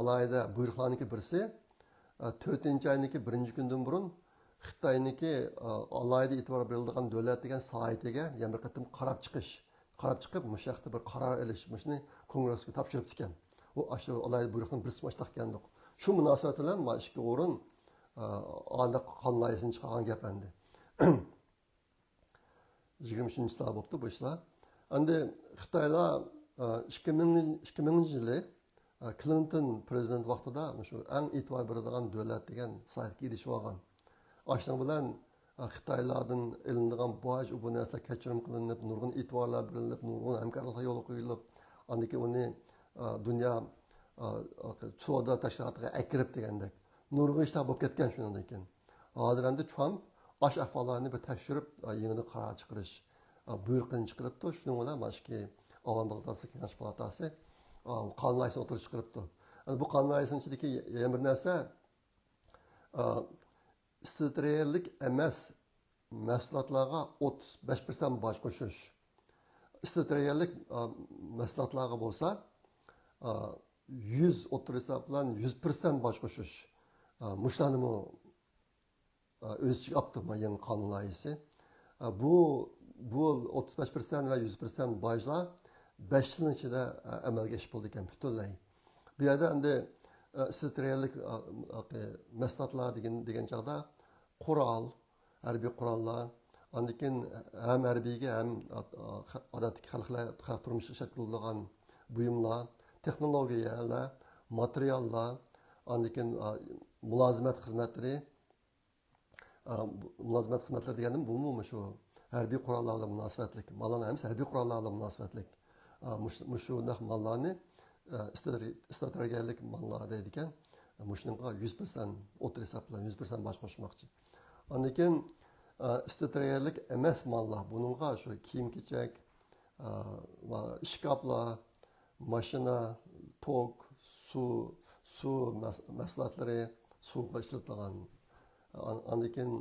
alayda buyruqlarniki birisi 4-oyniki 1-kundan burun Xitoyniki alayda e'tibor beriladigan davlat degan salohiyatiga yana bir qatim qarab chiqib mush yoqda bir qaror olish mushni kongressga topshirib ekan. U shu alayda buyruqning birisi boshliq ekandik. Shu munosabat bilan ma ishga o'rin anda qonun loyihasini chiqargan gap endi. 23-yilda bo'libdi bu ishlar. Endi Xitoylar 2000-yili Clinton prezident vaqtida shu eng e'tibor beradigan davlat degan salohiyatga erishib olgan. Ashning bilan Xitoylardan ilinadigan boj bu narsalar kechirim qilinib, nurg'un e'tiborlar berilib, nurg'un hamkorliklar yo'lga qo'yilib, andiki uni dunyo savdo tashkilotiga akirib degandek nurg'un ishlar bo'lib ketgan shundan keyin. Hozir endi Trump ash ahvollarni bir tekshirib, yangi qaror chiqarish buyruqini chiqaribdi. Shuning bilan mashki Avam palatasi, kengash palatasi qonun loyihasini o'tirib chiqaribdi. Bu qonun loyihasining ichidagi yana bir narsa strategik emas mahsulotlarga 35% boj qo'shish. Strategik mahsulotlarga bo'lsa 100 o'tirsa bilan 100% boj qo'shish. Mushlarni o'z ichiga olibdi yangi qonun loyihasi. Bu 35% va 100% bojlar 5 yil ichida amalga oshib bo'ldi ekan butunlay. Bu yerda endi strategik mahsulotlar degan chog'da qurol, harbiy qurollar, Ondan keyin ham harbiyga ham odatdagi xalq turmushi ishlatiladigan buyumlar, texnologiyalar, materiallar, ondan keyin mulozimat xizmatlari, mulozimat xizmatlari deganim bu shu harbiy qurollar bilan munosabatlik. Mallarning hammasi harbiy qurollar bilan munosabatlik. Shunday mallarni strategiyalik mallar deydi ekan. Shuningga 100% o'tir hisob bilan 100% bosh qo'shmoqchi. Ondan keyin strategiyalik emas mallar. Buningga shu kiyim-kechak, ishkoplar, mashina, tok, suv mahsulotlari, suvga ishlatilgan. Ondan keyin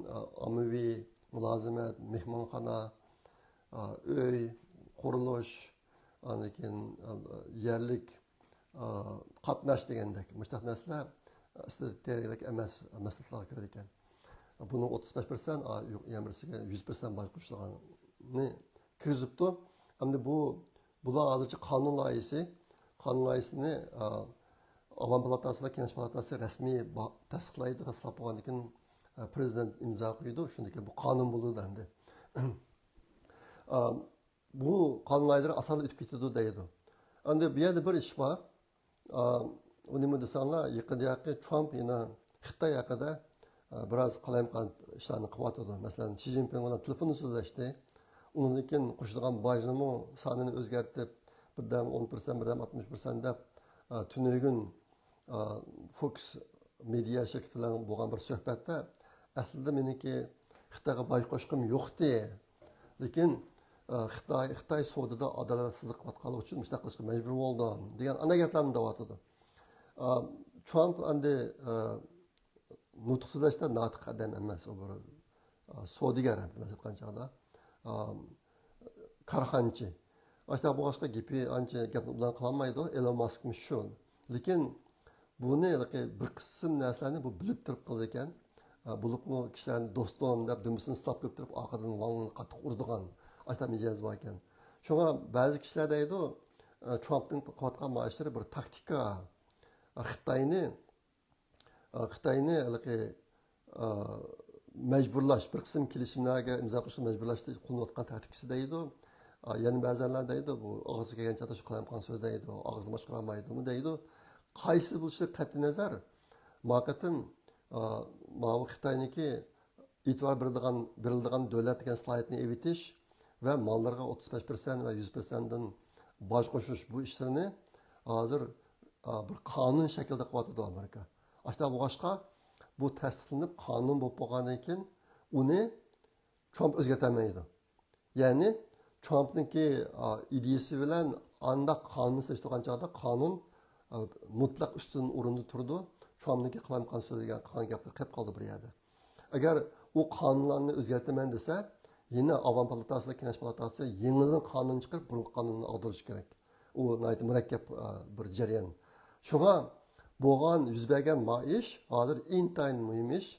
ommaviy mulozimat, mehmonxona, uy, qurilish, ondan keyin yerlik qatnash degandek mushtaq narsalar strategiyalik emas maslahatlarga kiradi ekan. Buning 35% yamirsiga 100% boy qo'shilganini kirgizibdi. Endi bular hozircha qonun loyihasini Avam palatasi, Kengash palatasi rasmiy tasdiqlaydi, tasdiqlab bo'lgandan keyin prezident imzo qo'ydi. Shundan keyin bu qonun bo'ladi endi. Bu qonun loyihalari asosan o'tib ketadi deydi. Endi bu yerda bir ish bor. Nima desanlar, yaqinda Trump yana Xitoy haqida biroz qalaymaqon ishlarni qilyotdi. Masalan, Xi Jinping bilan telefonda so'zlashdi. Undan keyin qo'shilgan bojni sonini o'zgartirib, birdan 10%, birdan 60% deb tunugun Fox media şirketi bilan bo'lgan bir suhbatda aslida meniki Xitoyga boy qo'shqim yo'qdi. Lekin Xitoy savdoda adolatsizlik qilayotgani uchun bunday qilishga majbur bo'ldim degan ana gaplarni deyotdi. Trump endi nutq so'zlashda notiq odam emas, u bir savdogar aytgan chog'da korxonchi. Boshqa boshqa gapi ancha gap bilan qilolmaydi. Elon Muskmi shu. Lekin buni bir qism narsalarni bu bilib turib qildi ekan. Bo'libmi kishilarni do'stim deb dumisini istab qo'yib turib orqadan valni qattiq urdigan aytam mijoz bor ekan. Shunga ba'zi kishilar deydi, Trumpning qilayotgan maoshlari bir taktika. Xitoyni majburlash, bir qism kelishimlarga imzo qo'yishga majburlashda qo'llanayotgan taktikasi deydi. Yana ba'zanlar deydi, bu og'ziga kelgancha shu qilayotgan so'z deydi, og'zini boshqara olmaydimi deydi. Qaysi bo'lishi qat'iy nazar maqatim Xitoyniki e'tibor beriladigan davlat degan slaytni evitish va mollarga 35% va 100% dan boj qo'shish bu ishlarni hozir bir qonun shaklida qilyotdi Amerika. Ashta boshqa bu tasdiqlanib qonun bo'lib qolgandan keyin uni Trump o'zgartirmaydi. Ya'ni Trumpniki ideyasi bilan anda qonun seçtiğin çağda kanun mutlak üstün orunda turdu. Trumpniki qilayotgan so'zlagan qilgan gaplar qolib qoldi bir yerda. Agar u qonunlarni o'zgartirman desa, yana Avam palatasi, Kengash palatasi yangidan qonun chiqarib, bu qonunni ag'darish kerak. U nihoyat murakkab bir jarayon. Shunga bo'lgan yuz bergan ish hozir intayin muhim ish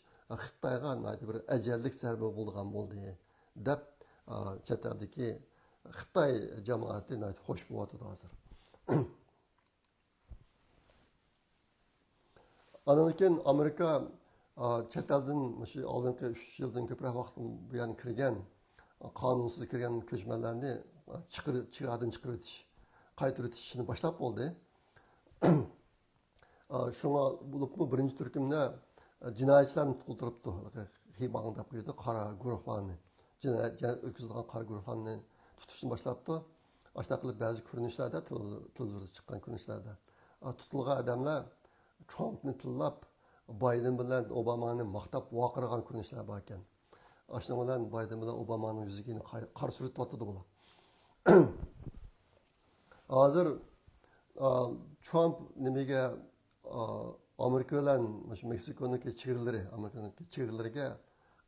Xitoyga nihoyat bir ajallik zarba bo'lgan bo'ldi deb chet eldagi Xitoy jamoati nihoyat xush bo'lyapti hozir. Ondan keyin Amerika chet eldan shu oldingi 3 yildan ko'proq vaqt bu yerga kirgan qonunsiz kirgan ko'chmanlarni chiqaritish, qaytarib ishini boshlab bo'ldi. Shunga bo'libmi birinchi turkumda jinoyatchilarni tutiltiribdi. Xibang deb qo'ydi, qora guruhlarni, jinoyat o'tkazilgan qora guruhlarni tutishni boshlabdi. Ashta qilib ba'zi ko'rinishlarda, televizorda chiqqan ko'rinishlarda tutilgan odamlar Trumpni tillab, Biden bilan Obamani maqtab vaqirgan ko'rinishlar bor ekan. Ashna bilan Biden bilan Obamaning yuziga qarshi surityapti bular. Hozir Trump nimaga Amerika bilan Meksikoniki chegaralariga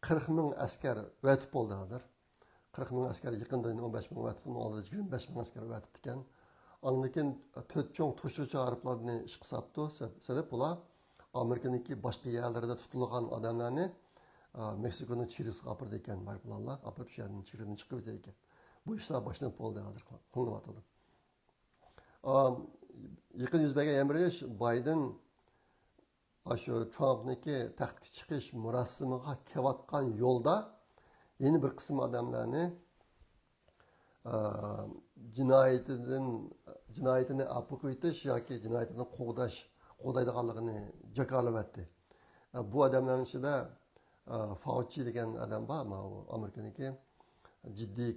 40 ming askar vatib bo'ldi hozir. 40 ming askar yaqinda 15 ming vatib, oldida 25 ming askar vatib ekan. Ondan keyin 4 cho'ng tushuvchi arablarni ish qilibdi. Sebab ular Amerikaniki boshqa yerlarda tutilgan odamlarni Meksikoning chegarasiga olib bordi ekan. Bularlar olib shu yerdan chegaradan chiqib ketdi ekan. Bu ishlar boshlanib bo'ldi hozir qilyapti. Yaqin yuz bergan yana bir ish Biden shu Trumpniki taxtga chiqish murosimiga kelayotgan yo'lda yeni bir kısım adamlarni jinoyatini olib qo'yitish yoki jinoyatini qo'g'daydiganligini jakolavatdi. Bu odamlarning ichida Fauci degan odam bor, Amerikaniki jiddiy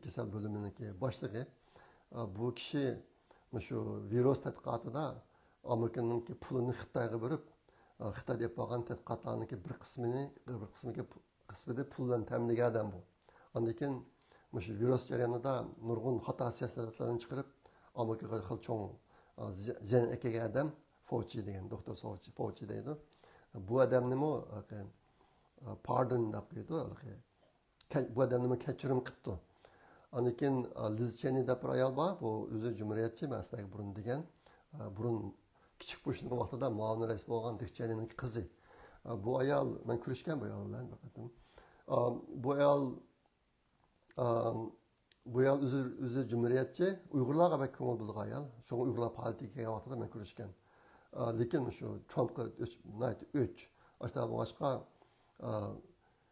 kasal bo'liminiki boshlig'i. Bu kishi shu virus tadqiqotida Amerikaniki pulini Xitoyga berib, Xitoy deb bo'lgan tadqiqotlarniki bir qismida pul bilan ta'minlagan odam bu. Ondan keyin shu virus jarayonida nurg'un xato siyosatlarni chiqarib, Amerikaga xil cho'ng ziyon kelgan odam Fauci degan, doktor Fauci deydi. Bu odamnimi pardon deb qo'ydi, bu odamni kechirim qilibdi. Ondan keyin Liz Cheney deb bir ayol bor, bu o'zi jumuriyatchi, maslaga burun degan. Burun kichik bo'shliq vaqtida muavin rais bo'lgan Liz Cheneyning qizi. Bu ayol, men ko'rishgan bu ayol bilan bir qatim. Bu ayol o'zi jumuriyatchi, Uyg'urlarga bek ko'ngil bo'lgan ayol. Shunga Uyg'urlar politikaga vaqtida men ko'rishgan. Lekin shu Trumpga o'ch boshqa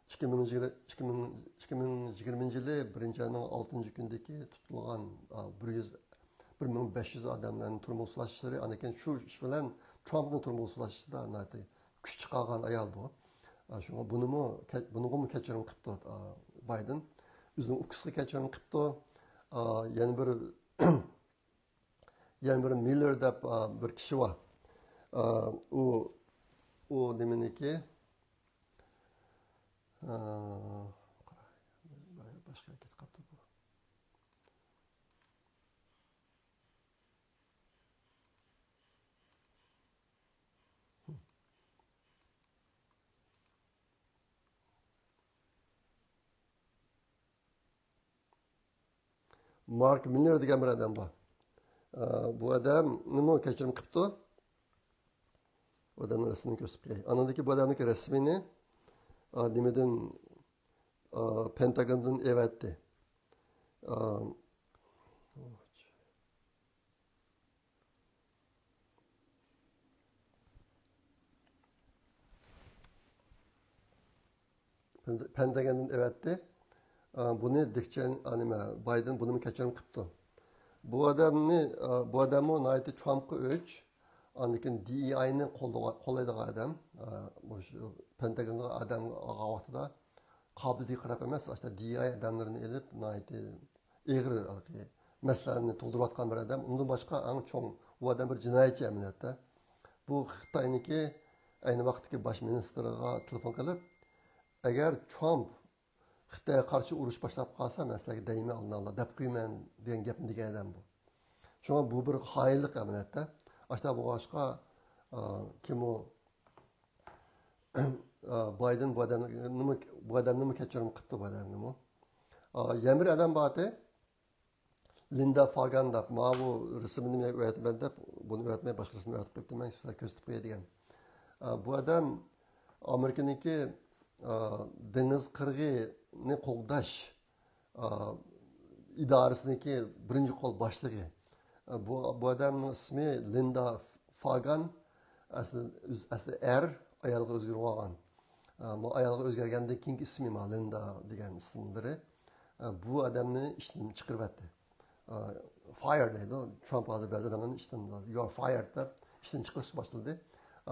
2020 yılı 1-ayning 6 kundagi tutilgan 1500 odamlarning turmush ulashishlari, anakin shu ish bilan Trumpning turmush ulashishida kuch chiqargan ayol bu. Shunga bunimi kechirim qilibdi Biden. O'zining ukasiga kechirim qilibdi. Yana bir Miller deb bir kishi bor. U demeniki başka ketib qoldi bu. Mark Miller degan bir odam bor. Bu odam nima kechirim qilibdi? Odamning rasmini ko'rsatib qo'yay. Anadagi bu odamning rasmini nimadan Pentagondan evatdi. Pentagondan evatdi. Buni Biden buni kechirim qilibdi. Bu odamni nayati Trumpga o'ch, andan DEI'ni qo'llaydigan odam, shu Pentagonga odam olgan vaqtida qobiliyatga qarab emas, DEI odamlarini elib, nayati egri masalalarni tug'dirayotgan bir odam. Undan boshqa eng cho'ng bu odam bir jinoyatchi amaliyotda. Bu Xitoyniki ayni vaqtdagi bosh ministriga telefon qilib, agar Trump Xitoyga qarshi urush boshlab qolsa, masalaga daymi alnalla deb qo'yman degan gapni degan odam bu. Shunga bu bir xoinlik amaliyotda. Bu boshqa kim u Biden bu odamni kechirim qilibdi bu odamni. Yana bir odam bor, Linda Fagan deb, bu rasmini men o'yatman deb, buni o'yatmay boshqasini o'yatib qo'yibdi, men sizlarga ko'rsatib qo'yadigan. Bu odam Amerikaniki dengiz qirg'ini qo'g'dash idorasiniki birinchi qo'l boshlig'i. Bu odamning ismi Linda Fagan, asli ayolga o'zgarib olgan. Bu ayolga o'zgargandan keyingi ismi Linda degan ismlari. Bu odamni ishdan chiqaribdi. Fire deydi. Trump hozir ba'zi odamlarni ishdan "You are fired" deb ishdan chiqarish boshladi.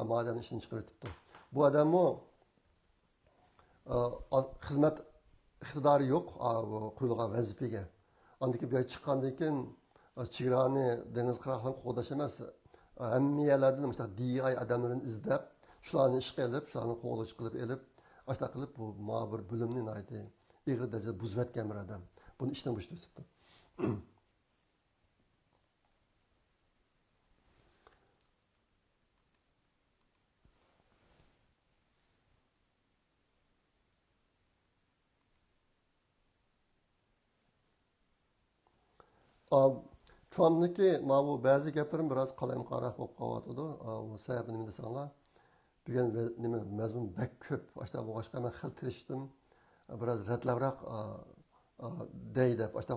Bu odamni ishdan chiqaribdi. Bu odamni xizmat iqtidori yo'q qo'yilgan vazifaga. Andaki bir chiqqandan keyin chegarani dengiz qirg'oqlarini qo'g'dash emas, hamma yerlardan DEI odamlarini izlab, shularni ish qilib, shularni qo'g'dash qilib elib, ashta qilib bu bir bo'limni egri darajada buzib o'tgan bir odam. Buni ishdan bo'shatibdi. Trump'niki bu ba'zi gaplarim biraz qalamqaroq bo'lib qolyotdi. Bu sababi nima desanglar, bugun nima mazmun bak ko'p. Bu boshqa men xil tirishdim. Biraz ratlabroq deydi. Bo'lsa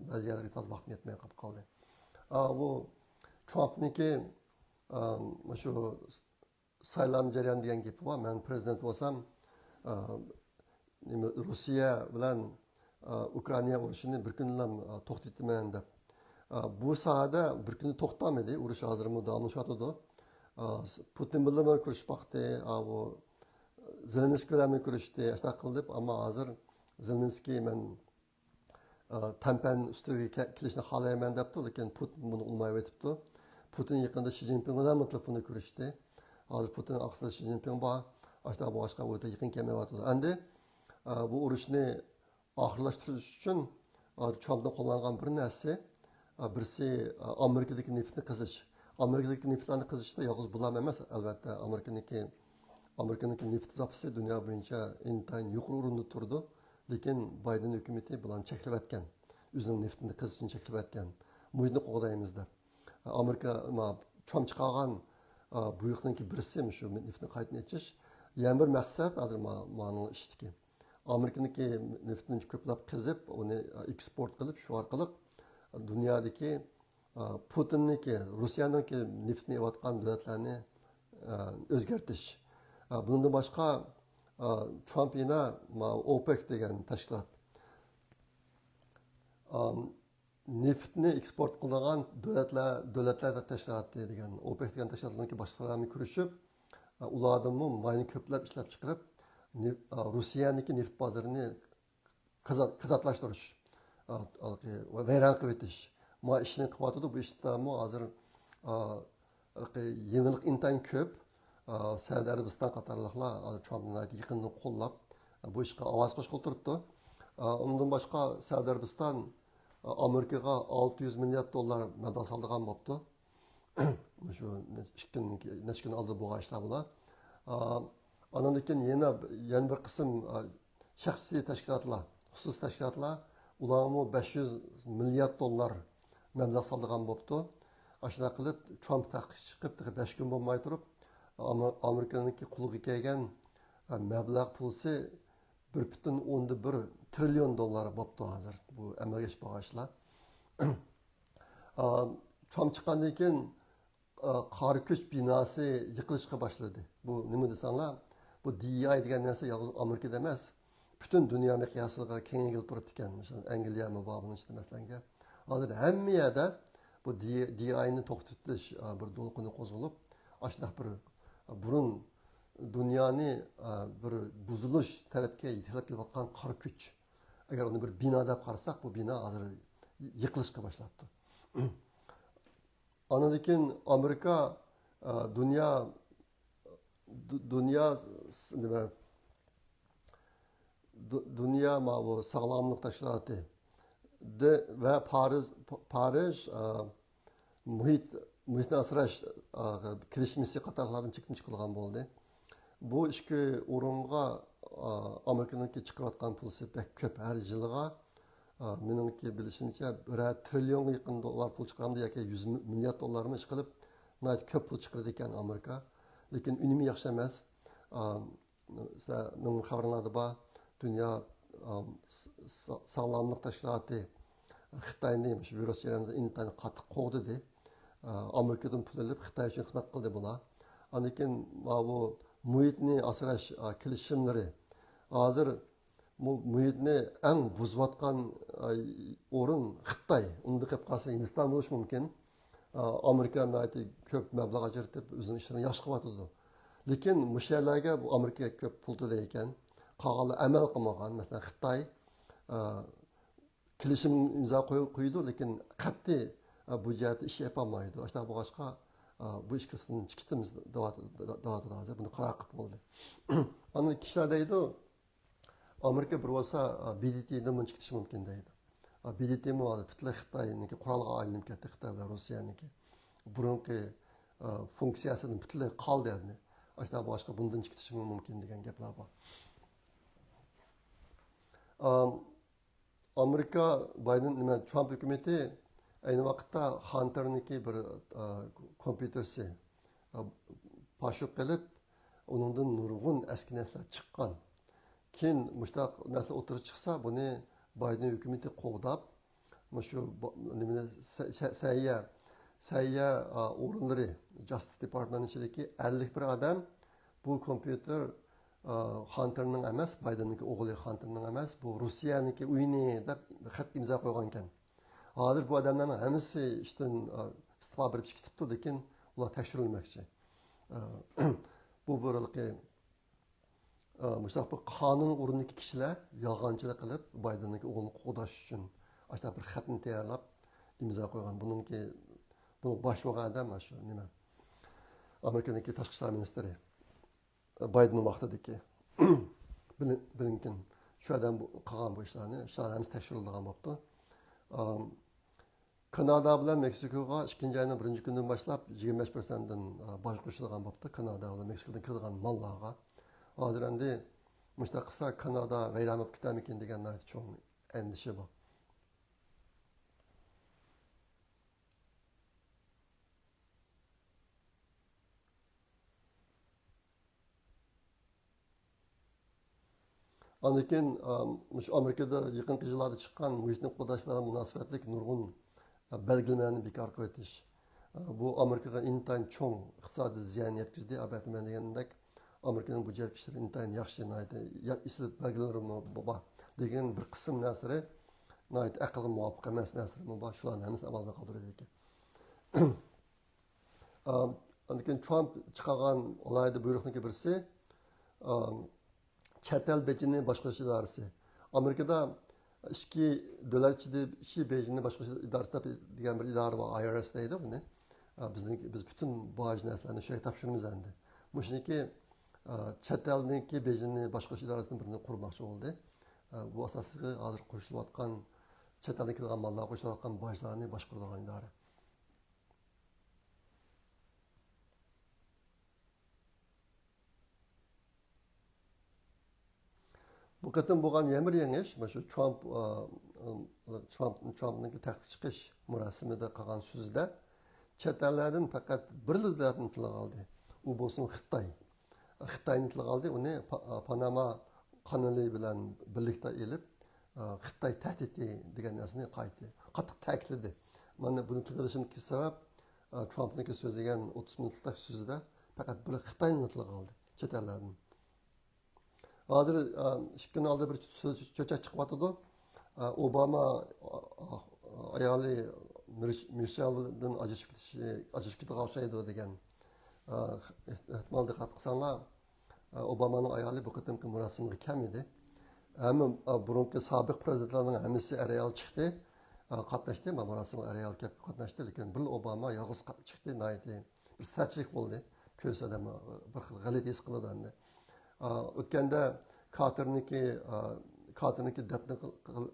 ba'zi yerlarga toz vaqtim yetmay qoldi. Bu Trump'niki shu saylam jarayon degan gap bor. Men prezident bo'lsam, Rossiya bilan Ukraina urushini bir kun ham to'xtatmayman deb bu sohada bir kun to'xtamadi, urush hozirmi davomlashyotidi. Putin bilan ko'rishmoqda, bu Zelenskiy bilan ko'rishdi, shunaqa qilib, ammo hozir Zelenskiy men tampan ustiga kelishni xohlayman debdi, lekin Putin buni olmay o'tibdi. Putin yaqinda Shi Jinping bilan telefonda ko'rishdi. Hozir Putin aqsida Shi Jinping bor, boshqa o'ta yaqin kelmayapti. Endi bu urushni oxirlashtirish uchun Trumpning qo'llangan bir narsa, birisi Amerikadagi neftni qizish. Amerikadagi neftlarni qizishda yolg'iz bular emas, albatta Amerikaniki neft zapasi dunyo bo'yicha intayin yuqori o'rinda turdi. Lekin Bayden hukumati bularni cheklab atgan. O'zining neftini qizishini cheklab atgan. Muhitni qo'g'daymiz deb. Amerika Trump chiqargan buyruqniki birisi shu neftni qayta nechish. Yana bir maqsad hozir ma'no ishdiki. Amerikaniki neftni ko'plab qizib, uni eksport qilib, shu orqali dunyodagi Putinniki, Rossiyaniki neftni yeyotgan davlatlarni o'zgartish. Bundan boshqa Trump yana OPEC degan tashkilot neftni eksport qiladigan davlatlar tashkiloti degan OPEC degan tashkilotlarga boshqalarni ko'rishib, ulardan mayni ko'plab ishlab chiqarib, Rossiyaniki neft bozorini qizatlashtirish, vayron qilib o'tish. Ma ishni qilyotdi, bu ishda hozir yenilik intayin ko'p. Saudiya Arabiston qatorliqlar Trumpni yaqindan qo'llab bu ishga ovoz qo'shib turibdi. Undan boshqa Saudiya Arabiston Amerikaga 600 milliard dollar mablag' soldigan bo'libdi. Shu necha kun oldin bo'lgan ishlar bular. Ondan keyin yana bir qism shaxsiy tashkilotlar, xususiy tashkilotlar, ularmi 500 milliard dollar mablag' soldigan bo'libdi. Ashuna qilib Trump taqiq chiqib 5 kun bo'lmay turib Amerikaniki quliga kelgan mablag' pulsi 1,1 trillion dollar bo'libdi hozir. Bu amalga oshgan ishlar. Trump chiqqandan keyin qari ko'ch binosi yiqilishga boshladi. Bu nima desanglar, bu DEI degan narsa yolg'iz Amerikada emas, butun dunyo miqyosida keng turibdi ekan. Masalan, Angliya mabog'ini ishlamaslarga. Hozir hamma yerda bu DEI'ni to'xtatish bir to'lqini qo'zg'alib, ashunday bir burun dunyoni bir buzilish tarafga yetilib kelayotgan qora kuch. Agar uni bir bino deb qarasak, bu bino hozir yiqilishga boshlabdi. Ondan keyin Amerika dunyo bu sog'lomlik tashkiloti va Parij muhitni asrash kelishmasi qatorlardan chekinib chiqilgan bo'ldi. Bu ishki o'ringa Amerikaniki chiqarayotgan pulsi ko'p. Har yiliga menimki bilishimcha 1 trillionga yaqin dollar pul chiqardi yoki 100 milliard dollarni ish qilib, ko'p pul chiqardi ekan Amerika. Lekin unumi yaxshi emas. Sizlarning xabarlarda bor, dunyo sog'lomlik tashkiloti Xitoyni virus jarayonida intayin qattiq qo'g'di. Amerikadan pul olib Xitoy uchun xizmat qildi bular. Ondan keyin bu muhitni asrash kelishimlari hozir muhitni eng buzayotgan o'rin Xitoy. Unda qilib qolsa Hindiston bo'lishi mumkin. Amerikadan ko'p mablag' ajratib o'zining ishlarini yaxshi qilyotdi. Lekin mushaylarga bu Amerikaga ko'p pul to'laydi ekan. Qolganlar amal qilmagan. Masalan, Xitoy kelishim imzo qo'ydi, lekin qat'iy bu jihatda ish yapolmaydi. Ashta boshqa bu ishkasini chiqitimiz davlatida hozir buni qaror qilib bo'ldi. Ana kishilar deydi, Amerika bir bo'lsa BDT'dan buncha ketishi mumkin deydi. BDT'mi butunlay Xitoyniki qurolga aylanib ketdi, Xitoy va Rossiyaniki. Burungi funksiyasidan butunlay qoldi endi. Ashta boshqa bundan chiqishi mumkin degan gaplar bor. Amerika Biden Trump hukumati ayni vaqtda Hunter'niki bir kompyutersi pashib qilib, uningdan nurg'un eski narsalar chiqqan. Keyin mushtaq narsa o'tirib chiqsa, buni Biden hukumati qo'g'dab, shu sayya o'rinlari Justice Department ichidagi 51 odam bu kompyuter Hunter'ning emas, Biden'niki o'g'li Hunter'ning emas, bu Rossiyaniki uyini deb xat imzo qo'ygan ekan. Hozir bu odamlarning hammasi ishdan istifa berib ketibdi, lekin ular tekshirilmoqchi. Bu bo'riliqi bu qonun o'rnidagi kishilar yolg'onchilik qilib Biden'niki o'g'lini qo'g'dash uchun ashta bir xatni tayyorlab imzo qo'ygan. Buni boshlig'i odam shu nima? Amerikaniki tashqi ishlar ministri Biden vaqtidagi Blinken shu odam qilgan bu ishlarni, shular hamma tekshirilgan bo'libdi. Kanada bilan Meksikoga 2-oyning 1-kunidan boshlab 25%dan boj qo'shilgan bo'libdi. Kanada bilan Meksikodan kirgan mollarga. Hozir endi mushta qilsa Kanada vayron bo'lib ketarmikin degan cho'ng endisha bor. Andikin Amerikada yaqinqi yillarda chiqqan muhitni qo'llash bilan munosabatlik nurg'un belgilarni bekor qilib bu Amerikaga intayin cho'ng iqtisodiy ziyon yetkazdi. Albatta men degandek Amerikaning bu jihat ishlari intayin yaxshi, ishlab belgilari bor degan bir qism narsari aqlga muvofiq emas narsari bor. Shularni hammasi amalda qoldiradi ekan. Andikin Trump chiqargan olayda buyruqniki birisi chet el bejini boshqarish idorasi. Amerikada ichki davlat ichki bejini boshqarish idorasi degan bir idora bor, IRS deydi buni. Biz butun boj narsalarni shu yerga topshiramiz endi. Mushniki chet elniki bejini boshqarish idorasining birini qurmoqchi bo'ldi. Bu asosiy hozir qo'shilayotgan chet elga kirgan mollar qo'shilayotgan bojlarni boshqaradigan idora. Bu qatim bo'lgan yamir yangish, shu Trumpning taxtga chiqish marosimida qilgan so'zida chet ellardan faqat bir davlatni tilga oldi. U bo'lsin Xitoy. Xitoyni tilga oldi, uni Panama kanali bilan birlikda elib, Xitoy tahdidi degan narsani qattiq ta'kidladi. Mana buni tugatishimning sabab Trumpning so'zlagan 30 minutlik so'zida faqat bir Xitoyni tilga oldi chet ellardan. Hozir 2 kun oldin bir cho'chak chiqyapti. Obama ayoli Michelle'dan ajrashib ketgan o'xshaydi degan ehtimolda qattiq qilsanglar Obamaning ayoli bu qatimki marosimga kam edi. Hamma burungi sobiq prezidentlarning hammasi ayol chiqdi, qatnashdi, marosimga ayol kelib qatnashdi, lekin bir Obama yolg'iz chiqdi, bir sachiq bo'ldi. Ko'z odam bir xil g'alati his qiladi endi. O'tganda Carter'niki dafn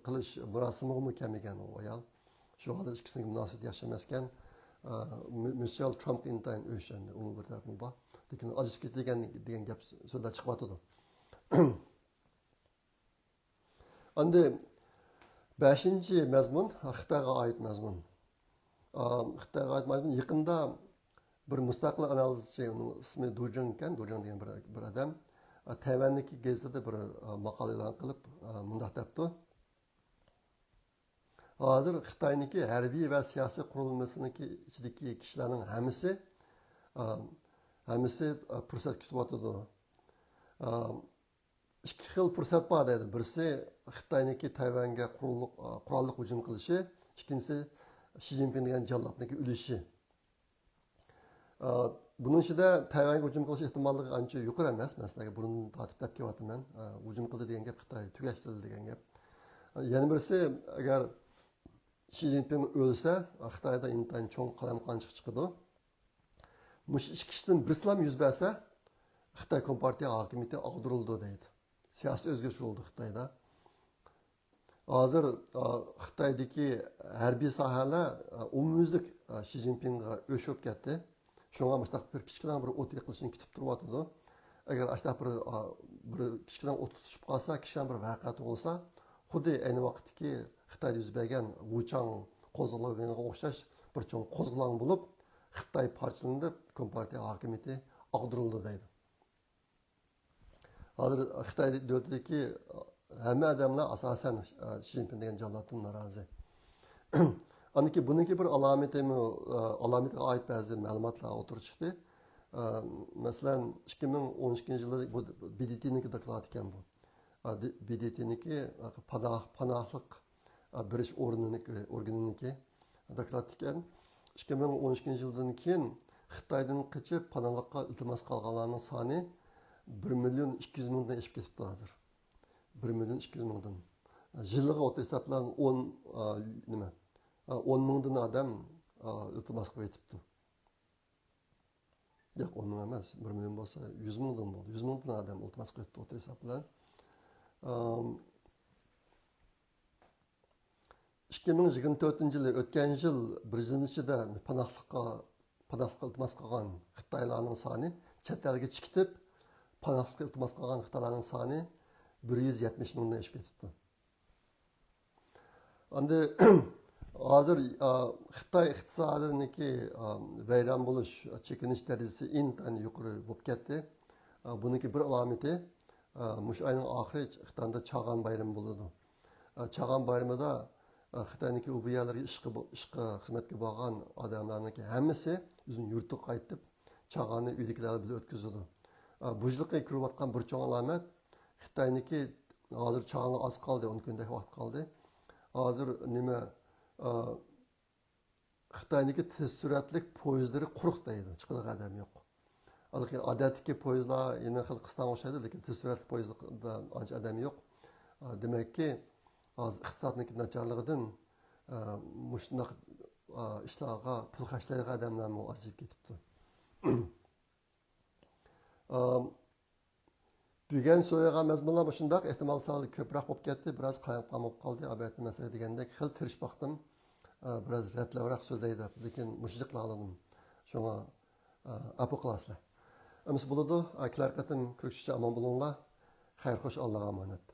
qilish marosimiga kam ekan u ayol. Shu hozir ikkisining munosabati yaxshi emas ekan. Michelle Trump intayin o'shandi, u bir tarafim bor. Lekin ajrashib ketgan degan gap so'zlar chiqyapti. Endi 5-mazmun Xitoyga oid mazmun. Xitoyga oid mazmun yaqinda bir mustaqil analizchi, uning ismi Dujang ekan, Dujang degan bir odam Tayvandagi gazetda bir maqola e'lon qilib, mundaq debdi. Hozir Xitoyniki harbiy va siyosiy qurilmasiniki ichidagi kishilarning hammasi fursat kutyapti. Ikki xil fursat bor deydi. Birisi Xitoyniki Tayvanga qurolli hujum qilishi, ikkinchisi Xi Jinping degan jallodniki o'lishi. Bunun ichida Tayvanga hujum qilish ehtimolligi ancha yuqori emas. Masalan, burun tortib kelyapman. Hujum qildi degan gap Xitoy tugashtirdi degan gap. Yana birisi agar Xi Jinping o'lsa, Xitoyda intayin cho'ng qalamqonchiq chiqadi. Mush ikki kishidan birislam yuz bersa, Xitoy Kompartiya hokimiyati ag'dirildi deydi. Siyosiy o'zgarish bo'ldi Xitoyda. Hozir Xitoydagi harbiy sohalar umumyuzlik Xi Jinpingga o'shib ketdi. Shunga mustaq bir kichkina bir o't yiqilishini kutib turyapti. Agar ashta bir kichkina o't tutishib qolsa, kichkina bir voqea bo'lsa, xuddi ayni vaqtdagi Xitoyda yuz bergan Wuchang qo'zg'oloniga o'xshash bir cho'ng qo'zg'olon bo'lib, Xitoy parchalandi, Kompartiya hokimiyati ag'dirildi deydi. Hozir Xitoy davlatidagi hamma odamlar asosan Xi Jinping degan jalloddan norozi. Aniki buniki bir alomatiga oid ba'zi ma'lumotlar o'tirib chiqdi. Masalan, 2012 yılı bu BDT'ninki doklad ekan bu. BDT'ninki panohlik berish organiniki doklad ekan. 2012 yıldan keyin Xitoydan qochib panohlikqa iltimos qilganlarning soni 1 million 200 mingdan oshib ketibdi hozir. 1 million 200 mingdan. Yiliga o'ta hisoblan 10 mingdan odam iltimos qilib yo'q, 10 ming emas, 1 million bo'lsa 100 mingdan bo'ldi. 100 mingdan odam iltimos qilibdi o'ta hisoblan. 2024 yılı o'tgan yil bir yil ichida panohlikqa iltimos qilgan Xitoylarning soni, chet elga chiqib panohlikqa iltimos qilgan Xitoylarning soni 170 mingdan oshib ketibdi. Endi hozir Xitoy iqtisodidagi vayron bo'lish, chekinish darajasi intan yuqori bo'lib ketdi. Buniki bir alomati mush oyning oxiri Xitoyda Chag'an bayrami bo'ladi. Chag'an bayramida Xitoyniki u yerlarga ishqa xizmatga borgan odamlarning hammasi o'zining yurtiga qaytib, Chag'anni uydagilar bilan o'tkazadi. Bu yilga kirayotgan bir cho'ng alomat Xitoyniki hozir Chag'an oz qoldi, 10 kundek vaqt qoldi. Hozir nima Xitoyniki tez suratli poyezdlari quruq deydi, chiqadigan odam yo'q. Odatdagi poyezdlar yana xil qisdan o'xshaydi, lekin tez suratli poyezdda ancha odam yo'q. Demakki, hozir iqtisodniki nacharligidan mushundoq ishlarga pul xarjlaydigan odamlar ozib ketibdi. Bugun so'ygan mazmunlar shundoq, ehtimol sal ko'proq bo'lib ketdi, biroz qayoqqa bo'lib qoldi. Albatta masala degandek xil tirishib boqdim. Biroz ratlavroq so'zlaydi, lekin mushjiqlar oldim. Shunga apu qilasizlar. Emas bo'ladi, aklar qatim ko'rishishcha omon bo'linglar. Xayr xo'sh, Allohga omonat.